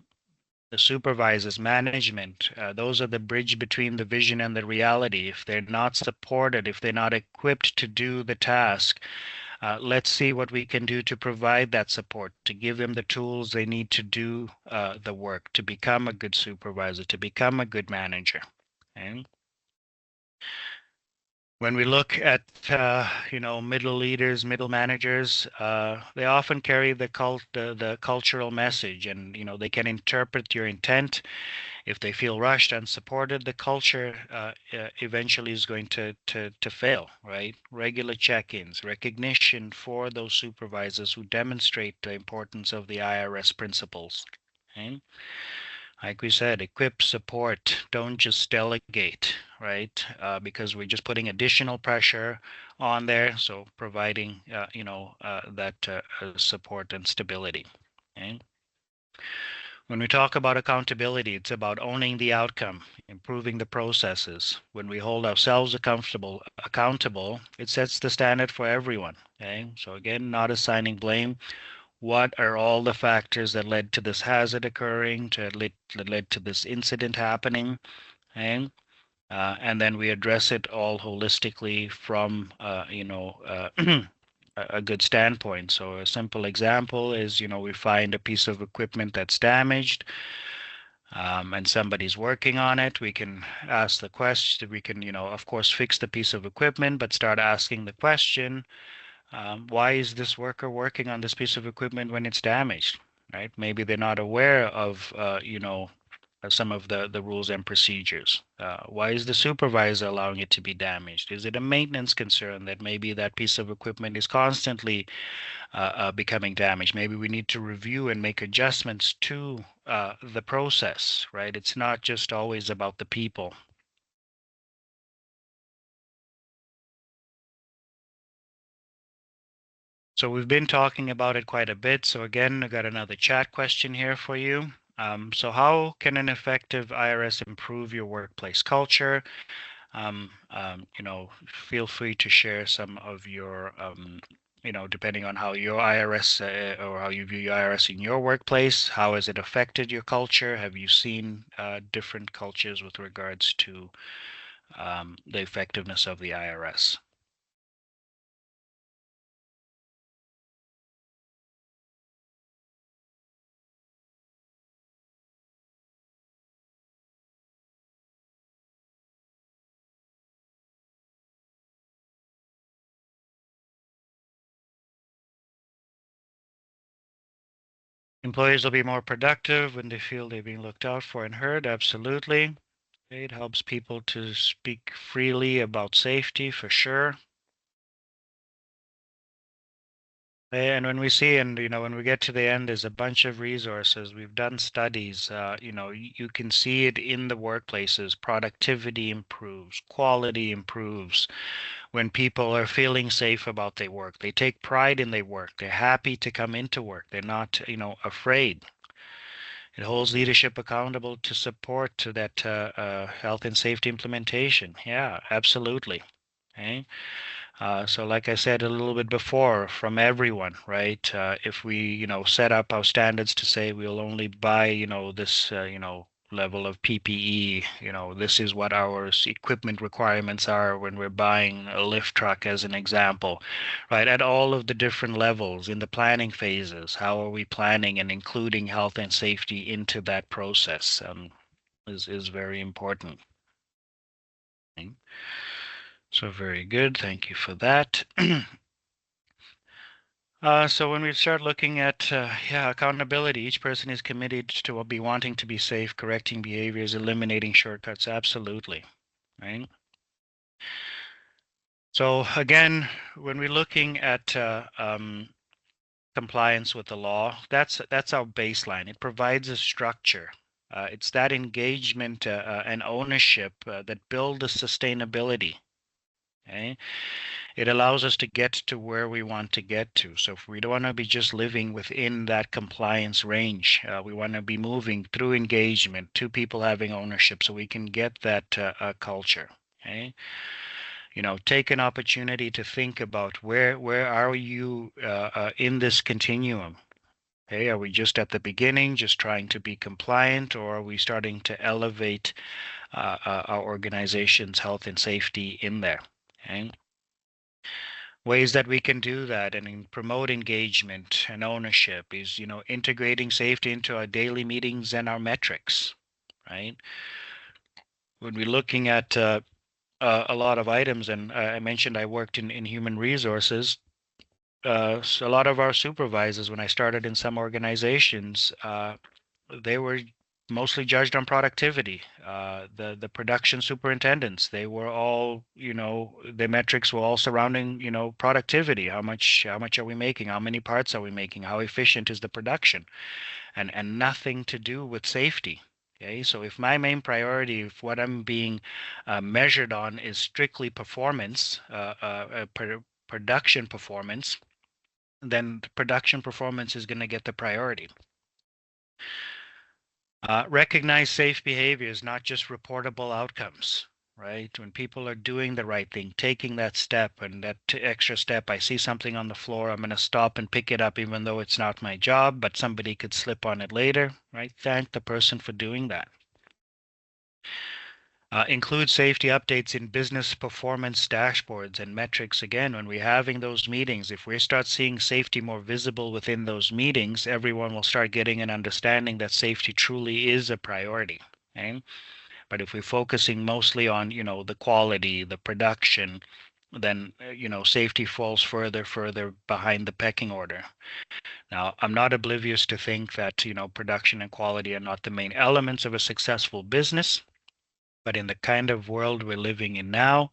The supervisors, management, those are the bridge between the vision and the reality. If they're not supported, if they're not equipped to do the task, let's see what we can do to provide that support, to give them the tools they need to do the work, to become a good supervisor, to become a good manager. Okay? When we look at middle leaders, middle managers, they often carry the cultural message, and they can interpret your intent. If they feel rushed and supported, the culture eventually is going to fail, right? Regular check-ins, recognition for those supervisors who demonstrate the importance of the IRS principles. Okay? Like we said, equip, support, don't just delegate, right? Because we're just putting additional pressure on there. So providing, that support and stability. Okay? When we talk about accountability, it's about owning the outcome, improving the processes. When we hold ourselves accountable, it sets the standard for everyone. Okay? So again, not assigning blame. What are all the factors that led to this hazard occurring, that led to this incident happening? Okay? And then we address it all holistically from, a good standpoint. So a simple example is, we find a piece of equipment that's damaged, and somebody's working on it. We can ask the question. We can, of course, fix the piece of equipment, but start asking the question, why is this worker working on this piece of equipment when it's damaged? Right? Maybe they're not aware of, some of the rules and procedures. Why is the supervisor allowing it to be damaged? Is it a maintenance concern that maybe that piece of equipment is constantly becoming damaged? Maybe we need to review and make adjustments to the process, right? It's not just always about the people. So we've been talking about it quite a bit. So again, I got another chat question here for you. So how can an effective IRS improve your workplace culture? Feel free to share some of your, depending on how your IRS or how you view your IRS in your workplace, how has it affected your culture? Have you seen different cultures with regards to the effectiveness of the IRS? Employees will be more productive when they feel they're being looked out for and heard. Absolutely. It helps people to speak freely about safety for sure. And when we see, and when we get to the end, there's a bunch of resources. We've done studies. You can see it in the workplaces. Productivity improves, quality improves when people are feeling safe about their work. They take pride in their work. They're happy to come into work. They're not, afraid. It holds leadership accountable to support to that health and safety implementation. Yeah, absolutely. Okay. So like I said a little bit before, from everyone, right? If we, set up our standards to say we'll only buy, this, level of PPE, this is what our equipment requirements are when we're buying a lift truck, as an example, right? At all of the different levels in the planning phases, how are we planning and including health and safety into that process, is very important. Okay. So very good. Thank you for that. So when we start looking at accountability, each person is committed to be wanting to be safe, correcting behaviors, eliminating shortcuts. Absolutely, right? So again, when we're looking at compliance with the law, that's our baseline. It provides a structure. It's that engagement and ownership that build the sustainability. Okay? It allows us to get to where we want to get to. So if we don't want to be just living within that compliance range, we want to be moving through engagement to people having ownership so we can get that culture. Okay. Take an opportunity to think about where are you in this continuum? Okay, are we just at the beginning, just trying to be compliant, or are we starting to elevate our organization's health and safety in there? Okay. Ways that we can do that and promote engagement and ownership is, integrating safety into our daily meetings and our metrics, right? When we're looking at a lot of items, and I mentioned I worked in human resources. So a lot of our supervisors, when I started in some organizations, they were mostly judged on productivity. The production superintendents, they were all, the metrics were all surrounding, productivity. How much are we making? How many parts are we making? How efficient is the production? And nothing to do with safety. Okay, so if my main priority, if what I'm being measured on is strictly performance, production performance, then the production performance is going to get the priority. Recognize safe behaviors, not just reportable outcomes, right? When people are doing the right thing, taking that step and that extra step, I see something on the floor, I'm going to stop and pick it up, even though it's not my job, but somebody could slip on it later, right? Thank the person for doing that. Include safety updates in business performance dashboards and metrics. Again, when we're having those meetings, if we start seeing safety more visible within those meetings, everyone will start getting an understanding that safety truly is a priority. Okay? But if we're focusing mostly on, the quality, the production, then, safety falls further behind the pecking order. Now, I'm not oblivious to think that, production and quality are not the main elements of a successful business. But in the kind of world we're living in now,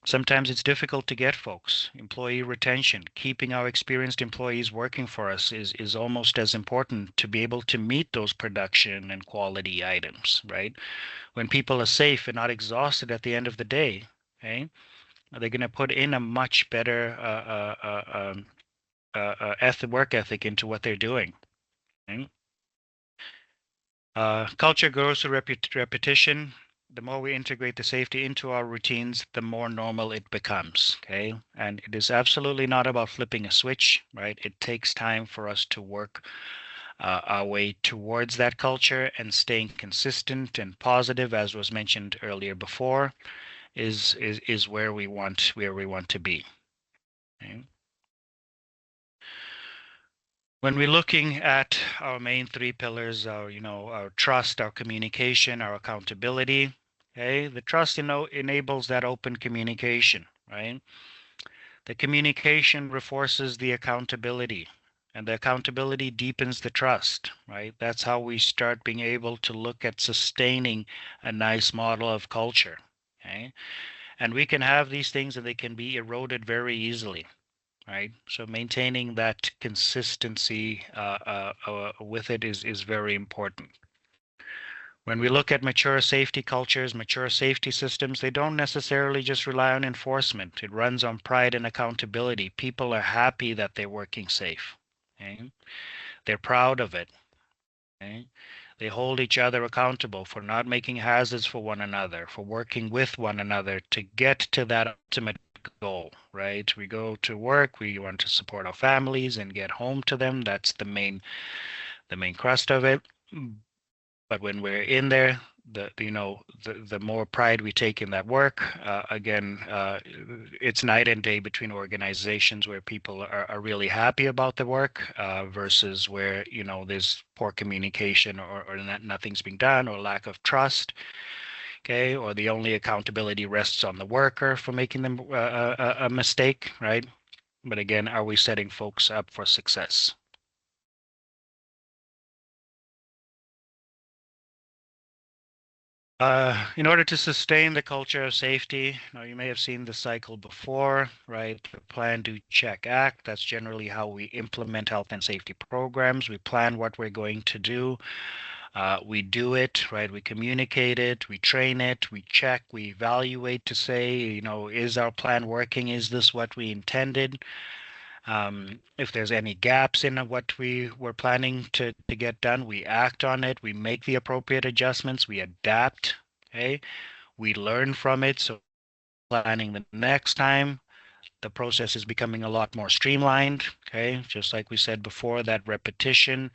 sometimes it's difficult to get folks. Employee retention, keeping our experienced employees working for us is almost as important to be able to meet those production and quality items, right? When people are safe and not exhausted at the end of the day, okay, they're going to put in a much better work ethic into what they're doing. Okay? Culture grows through repetition. The more we integrate the safety into our routines, the more normal it becomes. Okay. And it is absolutely not about flipping a switch, right? It takes time for us to work our way towards that culture, and staying consistent and positive, as was mentioned earlier before, is where we want to be. Okay. When we're looking at our main three pillars, our trust, our communication, our accountability, okay, the trust, enables that open communication, right? The communication reinforces the accountability. And the accountability deepens the trust, right? That's how we start being able to look at sustaining a nice model of culture. Okay. And we can have these things and they can be eroded very easily, right? So maintaining that consistency with it is very important. When we look at mature safety cultures, mature safety systems, they don't necessarily just rely on enforcement. It runs on pride and accountability. People are happy that they're working safe. Okay? They're proud of it. Okay? They hold each other accountable for not making hazards for one another, for working with one another to get to that ultimate goal, right? We go to work, we want to support our families and get home to them. That's the main crust of it. But when we're in there, the more pride we take in that work, again, it's night and day between organizations where people are really happy about the work versus where there's poor communication or nothing's being done or lack of trust. Okay, or the only accountability rests on the worker for making them a mistake, right? But again, are we setting folks up for success? In order to sustain the culture of safety, you may have seen the cycle before, right? The plan, do, check, act. That's generally how we implement health and safety programs. We plan what we're going to do. We do it, right? We communicate it, we train it, we check, we evaluate to say, is our plan working? Is this what we intended? If there's any gaps in what we were planning to get done, we act on it, we make the appropriate adjustments, we adapt, okay? We learn from it. So planning the next time, the process is becoming a lot more streamlined, okay? Just like we said before, that repetition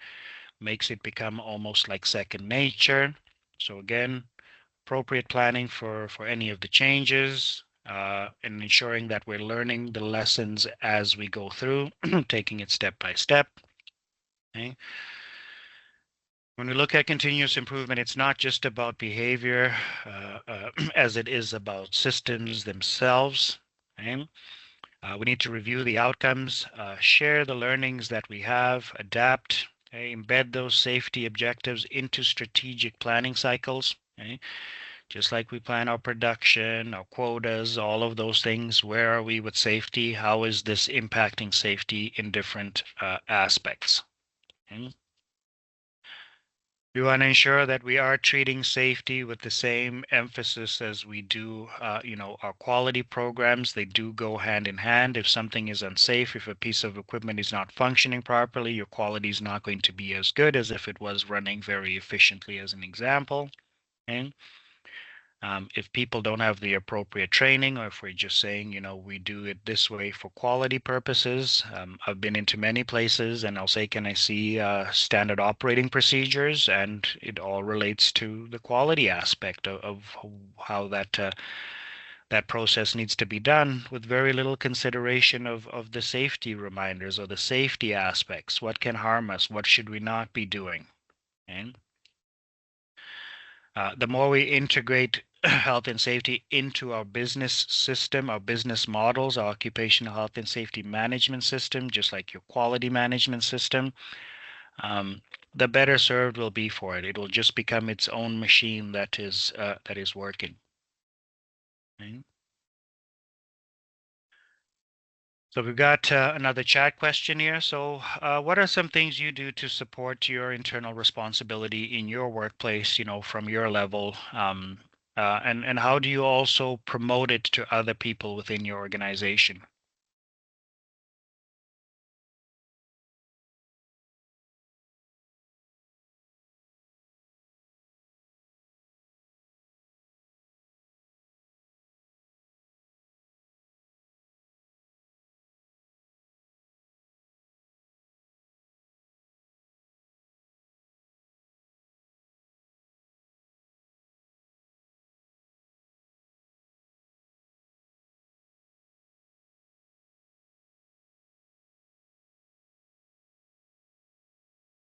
makes it become almost like second nature. So again, appropriate planning for any of the changes, and ensuring that we're learning the lessons as we go through, taking it step by step. Okay. When we look at continuous improvement, it's not just about behavior as it is about systems themselves. Okay. We need to review the outcomes, share the learnings that we have, adapt, okay, embed those safety objectives into strategic planning cycles. Okay. Just like we plan our production, our quotas, all of those things. Where are we with safety? How is this impacting safety in different aspects? Okay. We want to ensure that we are treating safety with the same emphasis as we do, our quality programs. They do go hand in hand. If something is unsafe, if a piece of equipment is not functioning properly, your quality is not going to be as good as if it was running very efficiently, as an example. Okay. If people don't have the appropriate training, or if we're just saying, we do it this way for quality purposes, I've been into many places and I'll say, can I see standard operating procedures? And it all relates to the quality aspect of how that process needs to be done, with very little consideration of the safety reminders or the safety aspects. What can harm us? What should we not be doing? And the more we integrate health and safety into our business system, our business models, our occupational health and safety management system, just like your quality management system, the better served we'll be for it. It will just become its own machine that is working. Okay. So we've got another chat question here. So what are some things you do to support your internal responsibility in your workplace, from your level? And how do you also promote it to other people within your organization?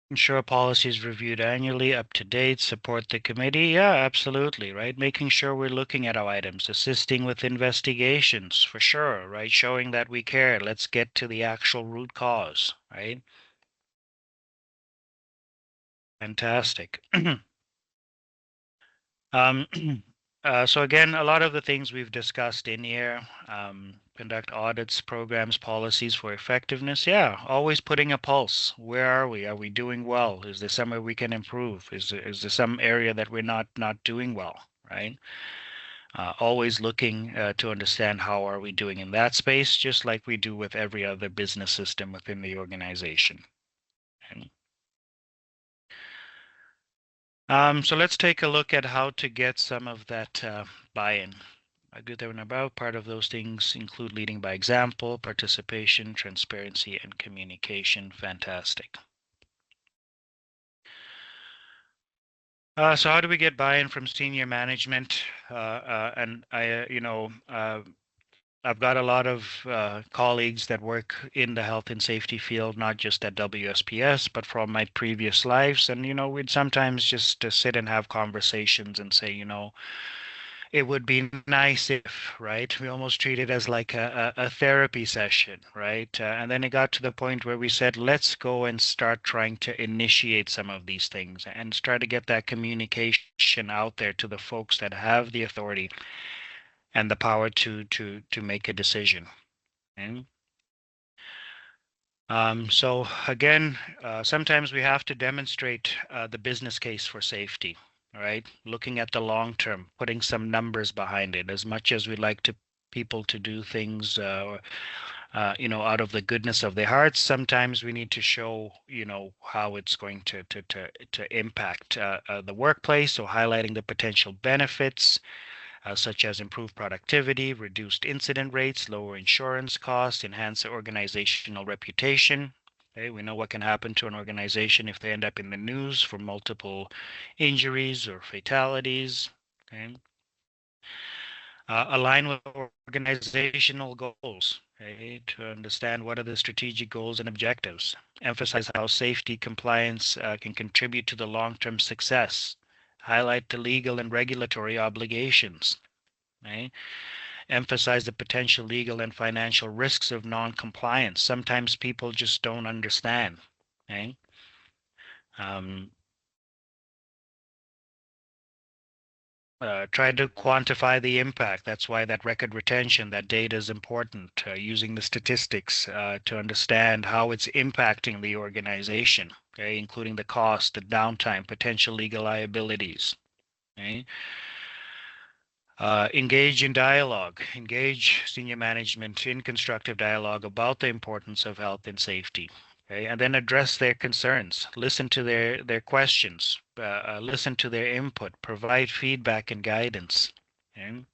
Ensure policy is reviewed annually, up to date, support the committee. Yeah, absolutely, right? Making sure we're looking at our items, assisting with investigations, for sure, right? Showing that we care. Let's get to the actual root cause, right? Fantastic. Um, so again, a lot of the things we've discussed in here, conduct audits, programs, policies for effectiveness. Yeah, always putting a pulse. Where are we? Are we doing well? Is there somewhere we can improve? Is there some area that we're not doing well, right? Always looking to understand how are we doing in that space, just like we do with every other business system within the organization. Okay? So let's take a look at how to get some of that buy-in. Good there and about. Part of those things include leading by example, participation, transparency, and communication. Fantastic. So how do we get buy-in from senior management? I've got a lot of colleagues that work in the health and safety field, not just at WSPS, but from my previous lives. And, we'd sometimes just sit and have conversations and say, it would be nice if, right? We almost treat it as like a therapy session, right? And then it got to the point where we said, let's go and start trying to initiate some of these things and try to get that communication out there to the folks that have the authority and the power to make a decision. Okay? So again, sometimes we have to demonstrate the business case for safety, right? Looking at the long term, putting some numbers behind it. As much as we like to people to do things, out of the goodness of their hearts, sometimes we need to show, how it's going to impact the workplace. So highlighting the potential benefits, such as improved productivity, reduced incident rates, lower insurance costs, enhance organizational reputation. Okay, we know what can happen to an organization if they end up in the news for multiple injuries or fatalities. Okay. Align with organizational goals, okay, to understand what are the strategic goals and objectives. Emphasize how safety compliance can contribute to the long-term success. Highlight the legal and regulatory obligations. Right? Emphasize the potential legal and financial risks of non-compliance. Sometimes people just don't understand. Okay? Um, Try to quantify the impact. That's why that record retention, that data is important, using the statistics to understand how it's impacting the organization, okay, including the cost, the downtime, potential legal liabilities. Okay? Engage in dialogue, engage senior management in constructive dialogue about the importance of health and safety. Okay, and then address their concerns, listen to their questions, listen to their input, provide feedback and guidance. Okay?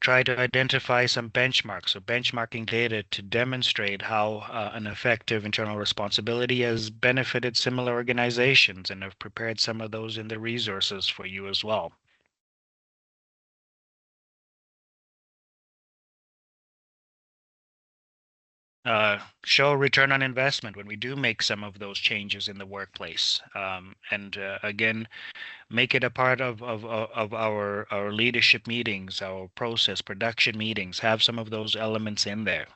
Try to identify some benchmarks or benchmarking data to demonstrate how an effective internal responsibility has benefited similar organizations, and have prepared some of those in the resources for you as well. Show return on investment when we do make some of those changes in the workplace. And again, make it a part of our leadership meetings, our process production meetings, have some of those elements in there.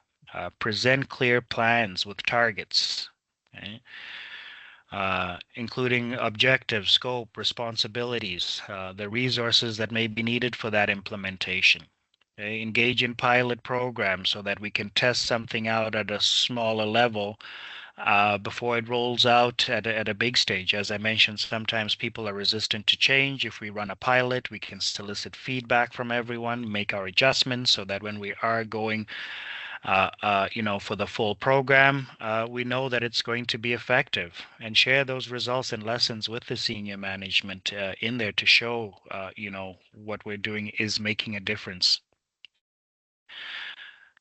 Present clear plans with targets, okay? Including objectives, scope, responsibilities, the resources that may be needed for that implementation. Okay? Engage in pilot programs so that we can test something out at a smaller level before it rolls out at a big stage. As I mentioned, sometimes people are resistant to change. If we run a pilot, we can solicit feedback from everyone, make our adjustments so that when we are going for the full program, we know that it's going to be effective, and share those results and lessons with the senior management in there to show, what we're doing is making a difference.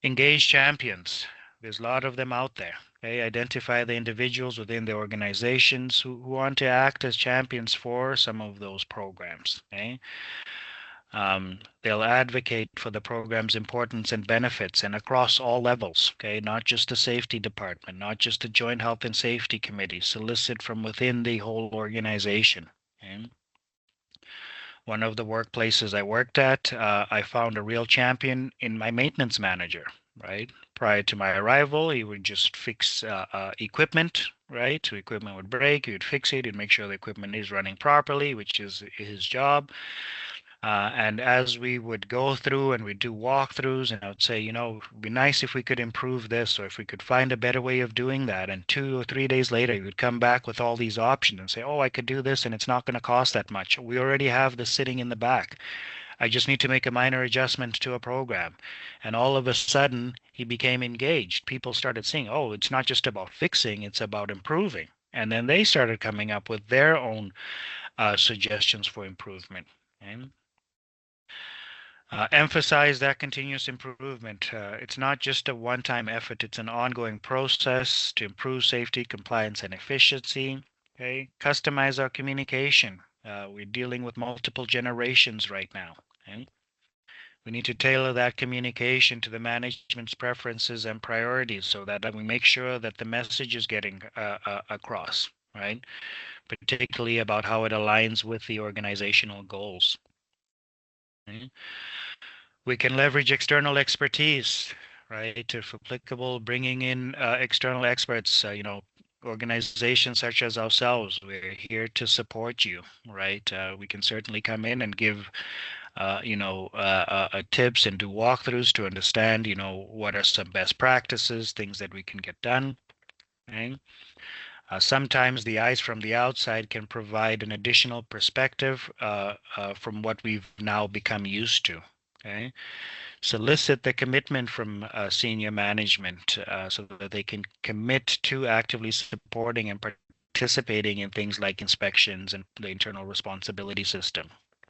Engage champions. There's a lot of them out there. Okay, identify the individuals within the organizations who want to act as champions for some of those programs. Okay. They'll advocate for the program's importance and benefits and across all levels, okay, not just the safety department, not just the joint health and safety committee, solicit from within the whole organization. Okay? One of the workplaces I worked at, I found a real champion in my maintenance manager, right? Prior to my arrival, he would just fix equipment, right? So equipment would break, you'd fix it, you'd make sure the equipment is running properly, which is his job. And as we would go through and we'd do walkthroughs, and I would say, it'd be nice if we could improve this or if we could find a better way of doing that. And 2 or 3 days later, you would come back with all these options and say, oh, I could do this and it's not going to cost that much. We already have this sitting in the back. I just need to make a minor adjustment to a program. And all of a sudden, he became engaged. People started seeing, oh, it's not just about fixing, it's about improving. And then they started coming up with their own suggestions for improvement. Okay? Emphasize that continuous improvement. It's not just a one-time effort, it's an ongoing process to improve safety, compliance, and efficiency. Okay, customize our communication. We're dealing with multiple generations right now. Okay? We need to tailor that communication to the management's preferences and priorities so that we make sure that the message is getting across, right? Particularly about how it aligns with the organizational goals. Okay? We can leverage external expertise, right? If applicable, bringing in external experts, organizations such as ourselves, we're here to support you, right? We can certainly come in and give, tips and do walkthroughs to understand, what are some best practices, things that we can get done. Okay? Sometimes the eyes from the outside can provide an additional perspective from what we've now become used to. Okay? Solicit the commitment from senior management so that they can commit to actively supporting and participating in things like inspections and the internal responsibility system.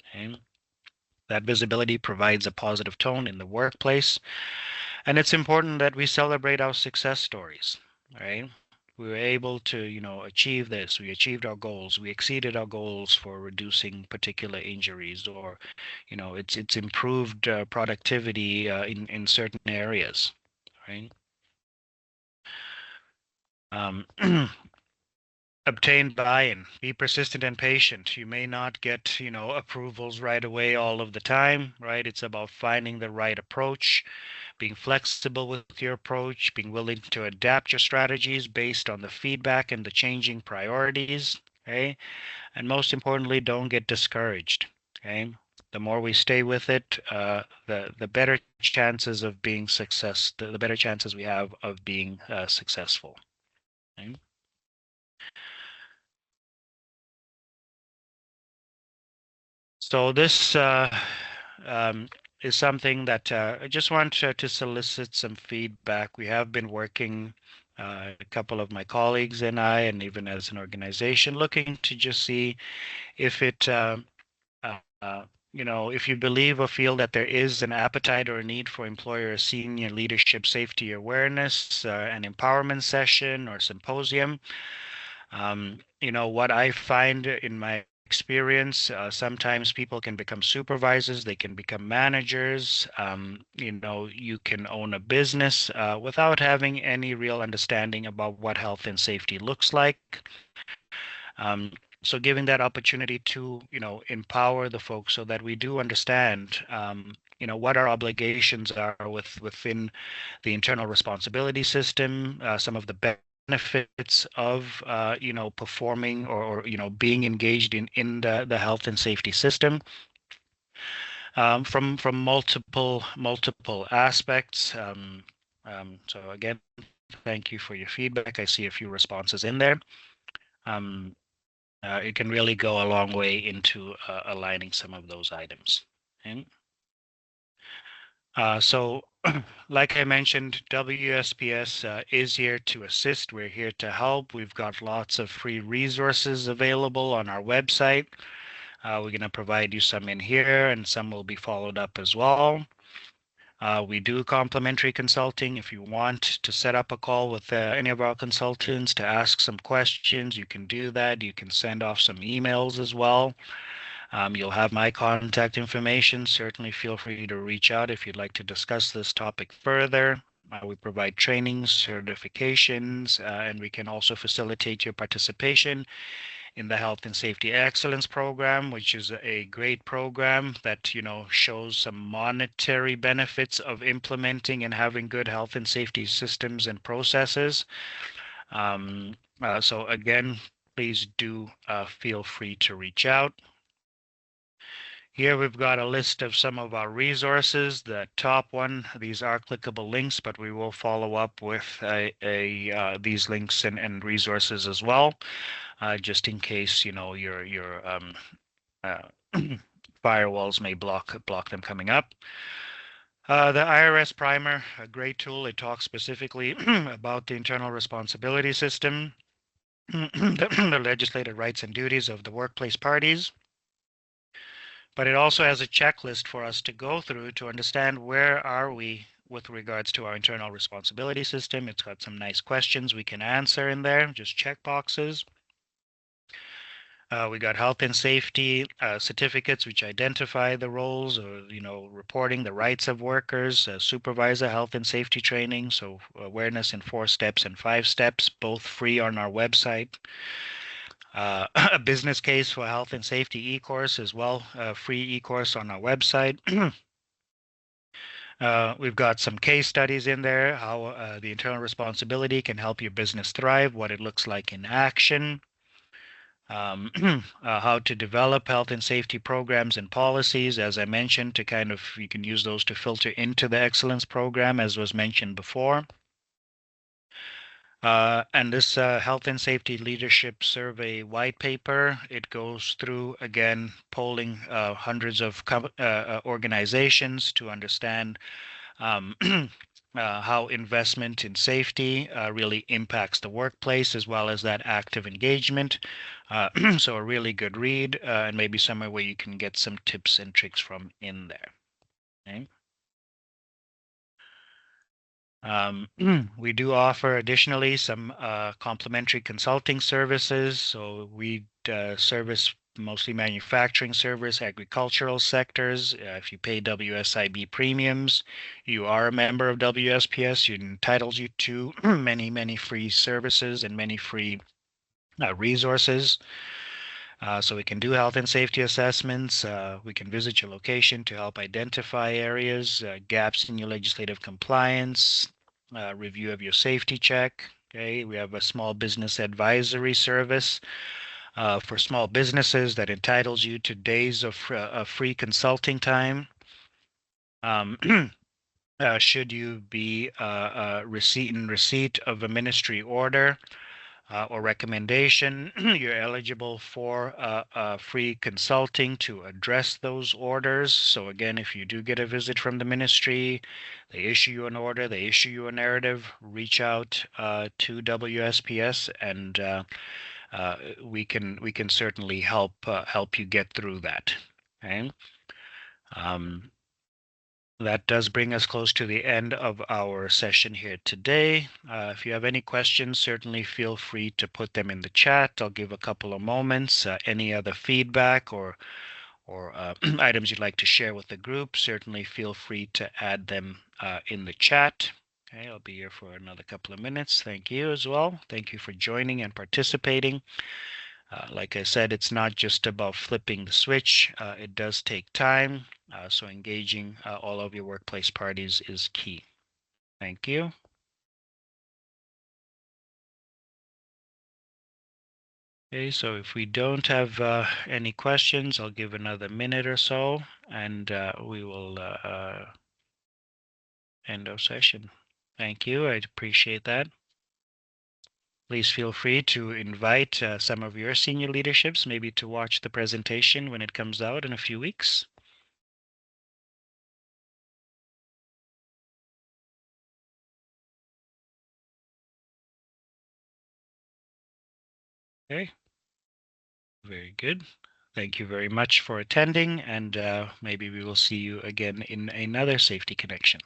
Okay? That visibility provides a positive tone in the workplace, and it's important that we celebrate our success stories, right? We were able to, achieve this. We achieved our goals. We exceeded our goals for reducing particular injuries, or, it's improved productivity in certain areas, right? Obtain buy-in. Be persistent and patient. You may not get, approvals right away all of the time, right? It's about finding the right approach, being flexible with your approach, being willing to adapt your strategies based on the feedback and the changing priorities, okay? And most importantly, don't get discouraged, okay? The more we stay with it, the better chances of being the better chances we have of being successful. Okay? So this is something that I just want to solicit some feedback. We have been working, a couple of my colleagues and I, and even as an organization, looking to just see if if you believe or feel that there is an appetite or a need for employer senior leadership safety awareness, an empowerment session or symposium. What I find in my experience, sometimes people can become supervisors, they can become managers, you can own a business without having any real understanding about what health and safety looks like. So giving that opportunity to, empower the folks so that we do understand, what our obligations are within the internal responsibility system, some of the benefits of performing or being engaged in the health and safety system from multiple aspects. So again, thank you for your feedback. I see a few responses in there. It can really go a long way into aligning some of those items. Okay? So like I mentioned, WSPS is here to assist. We're here to help. We've got lots of free resources available on our website. We're going to provide you some in here, and some will be followed up as well. We do complimentary consulting. If you want to set up a call with any of our consultants to ask some questions, you can do that. You can send off some emails as well. You'll have my contact information. Certainly feel free to reach out if you'd like to discuss this topic further. We provide trainings, certifications, and we can also facilitate your participation in the Health and Safety Excellence Program, which is a great program that, shows some monetary benefits of implementing and having good health and safety systems and processes. So again, please do feel free to reach out. Here we've got a list of some of our resources. The top one, these are clickable links, but we will follow up with these links and resources as well, just in case your firewalls may block them coming up. The IRS Primer, a great tool. It talks specifically about the internal responsibility system, the legislated rights and duties of the workplace parties. But it also has a checklist for us to go through to understand where are we with regards to our internal responsibility system. It's got some nice questions we can answer in there, just check boxes. We got health and safety certificates, which identify the roles or, reporting the rights of workers, supervisor health and safety training. So awareness in 4 steps and 5 steps, both free on our website. A business case for health and safety e-course as well, free e-course on our website. We've got some case studies in there, how the internal responsibility can help your business thrive, what it looks like in action, how to develop health and safety programs and policies, as I mentioned, to you can use those to filter into the excellence program, as was mentioned before. And this Health and Safety Leadership Survey white paper, it goes through, again, polling hundreds of organizations to understand how investment in safety really impacts the workplace, as well as that active engagement. So a really good read, and maybe somewhere where you can get some tips and tricks from in there. Okay. We do offer additionally some complimentary consulting services. So we service mostly manufacturing service, agricultural sectors. If you pay WSIB premiums, you are a member of WSPS. It entitles you to many, many free services and many free resources. So we can do health and safety assessments. We can visit your location to help identify areas, gaps in your legislative compliance, review of your safety check. Okay, we have a small business advisory service for small businesses that entitles you to days of free consulting time. Should you be in receipt of a ministry order or recommendation, you're eligible for free consulting to address those orders. So again, if you do get a visit from the ministry, they issue you an order, they issue you a narrative, reach out to WSPS, and we can certainly help you get through that. Okay. That does bring us close to the end of our session here today. If you have any questions, certainly feel free to put them in the chat. I'll give a couple of moments. Any other feedback or items you'd like to share with the group, certainly feel free to add them in the chat. Okay, I'll be here for another couple of minutes. Thank you as well. Thank you for joining and participating. Like I said, it's not just about flipping the switch. It does take time. So engaging all of your workplace parties is key. Thank you. Okay, so if we don't have any questions, I'll give another minute or so, and we will end our session. Thank you. I'd appreciate that. Please feel free to invite some of your senior leaderships, maybe to watch the presentation when it comes out in a few weeks. Okay, very good. Thank you very much for attending, and maybe we will see you again in another Safety Connection.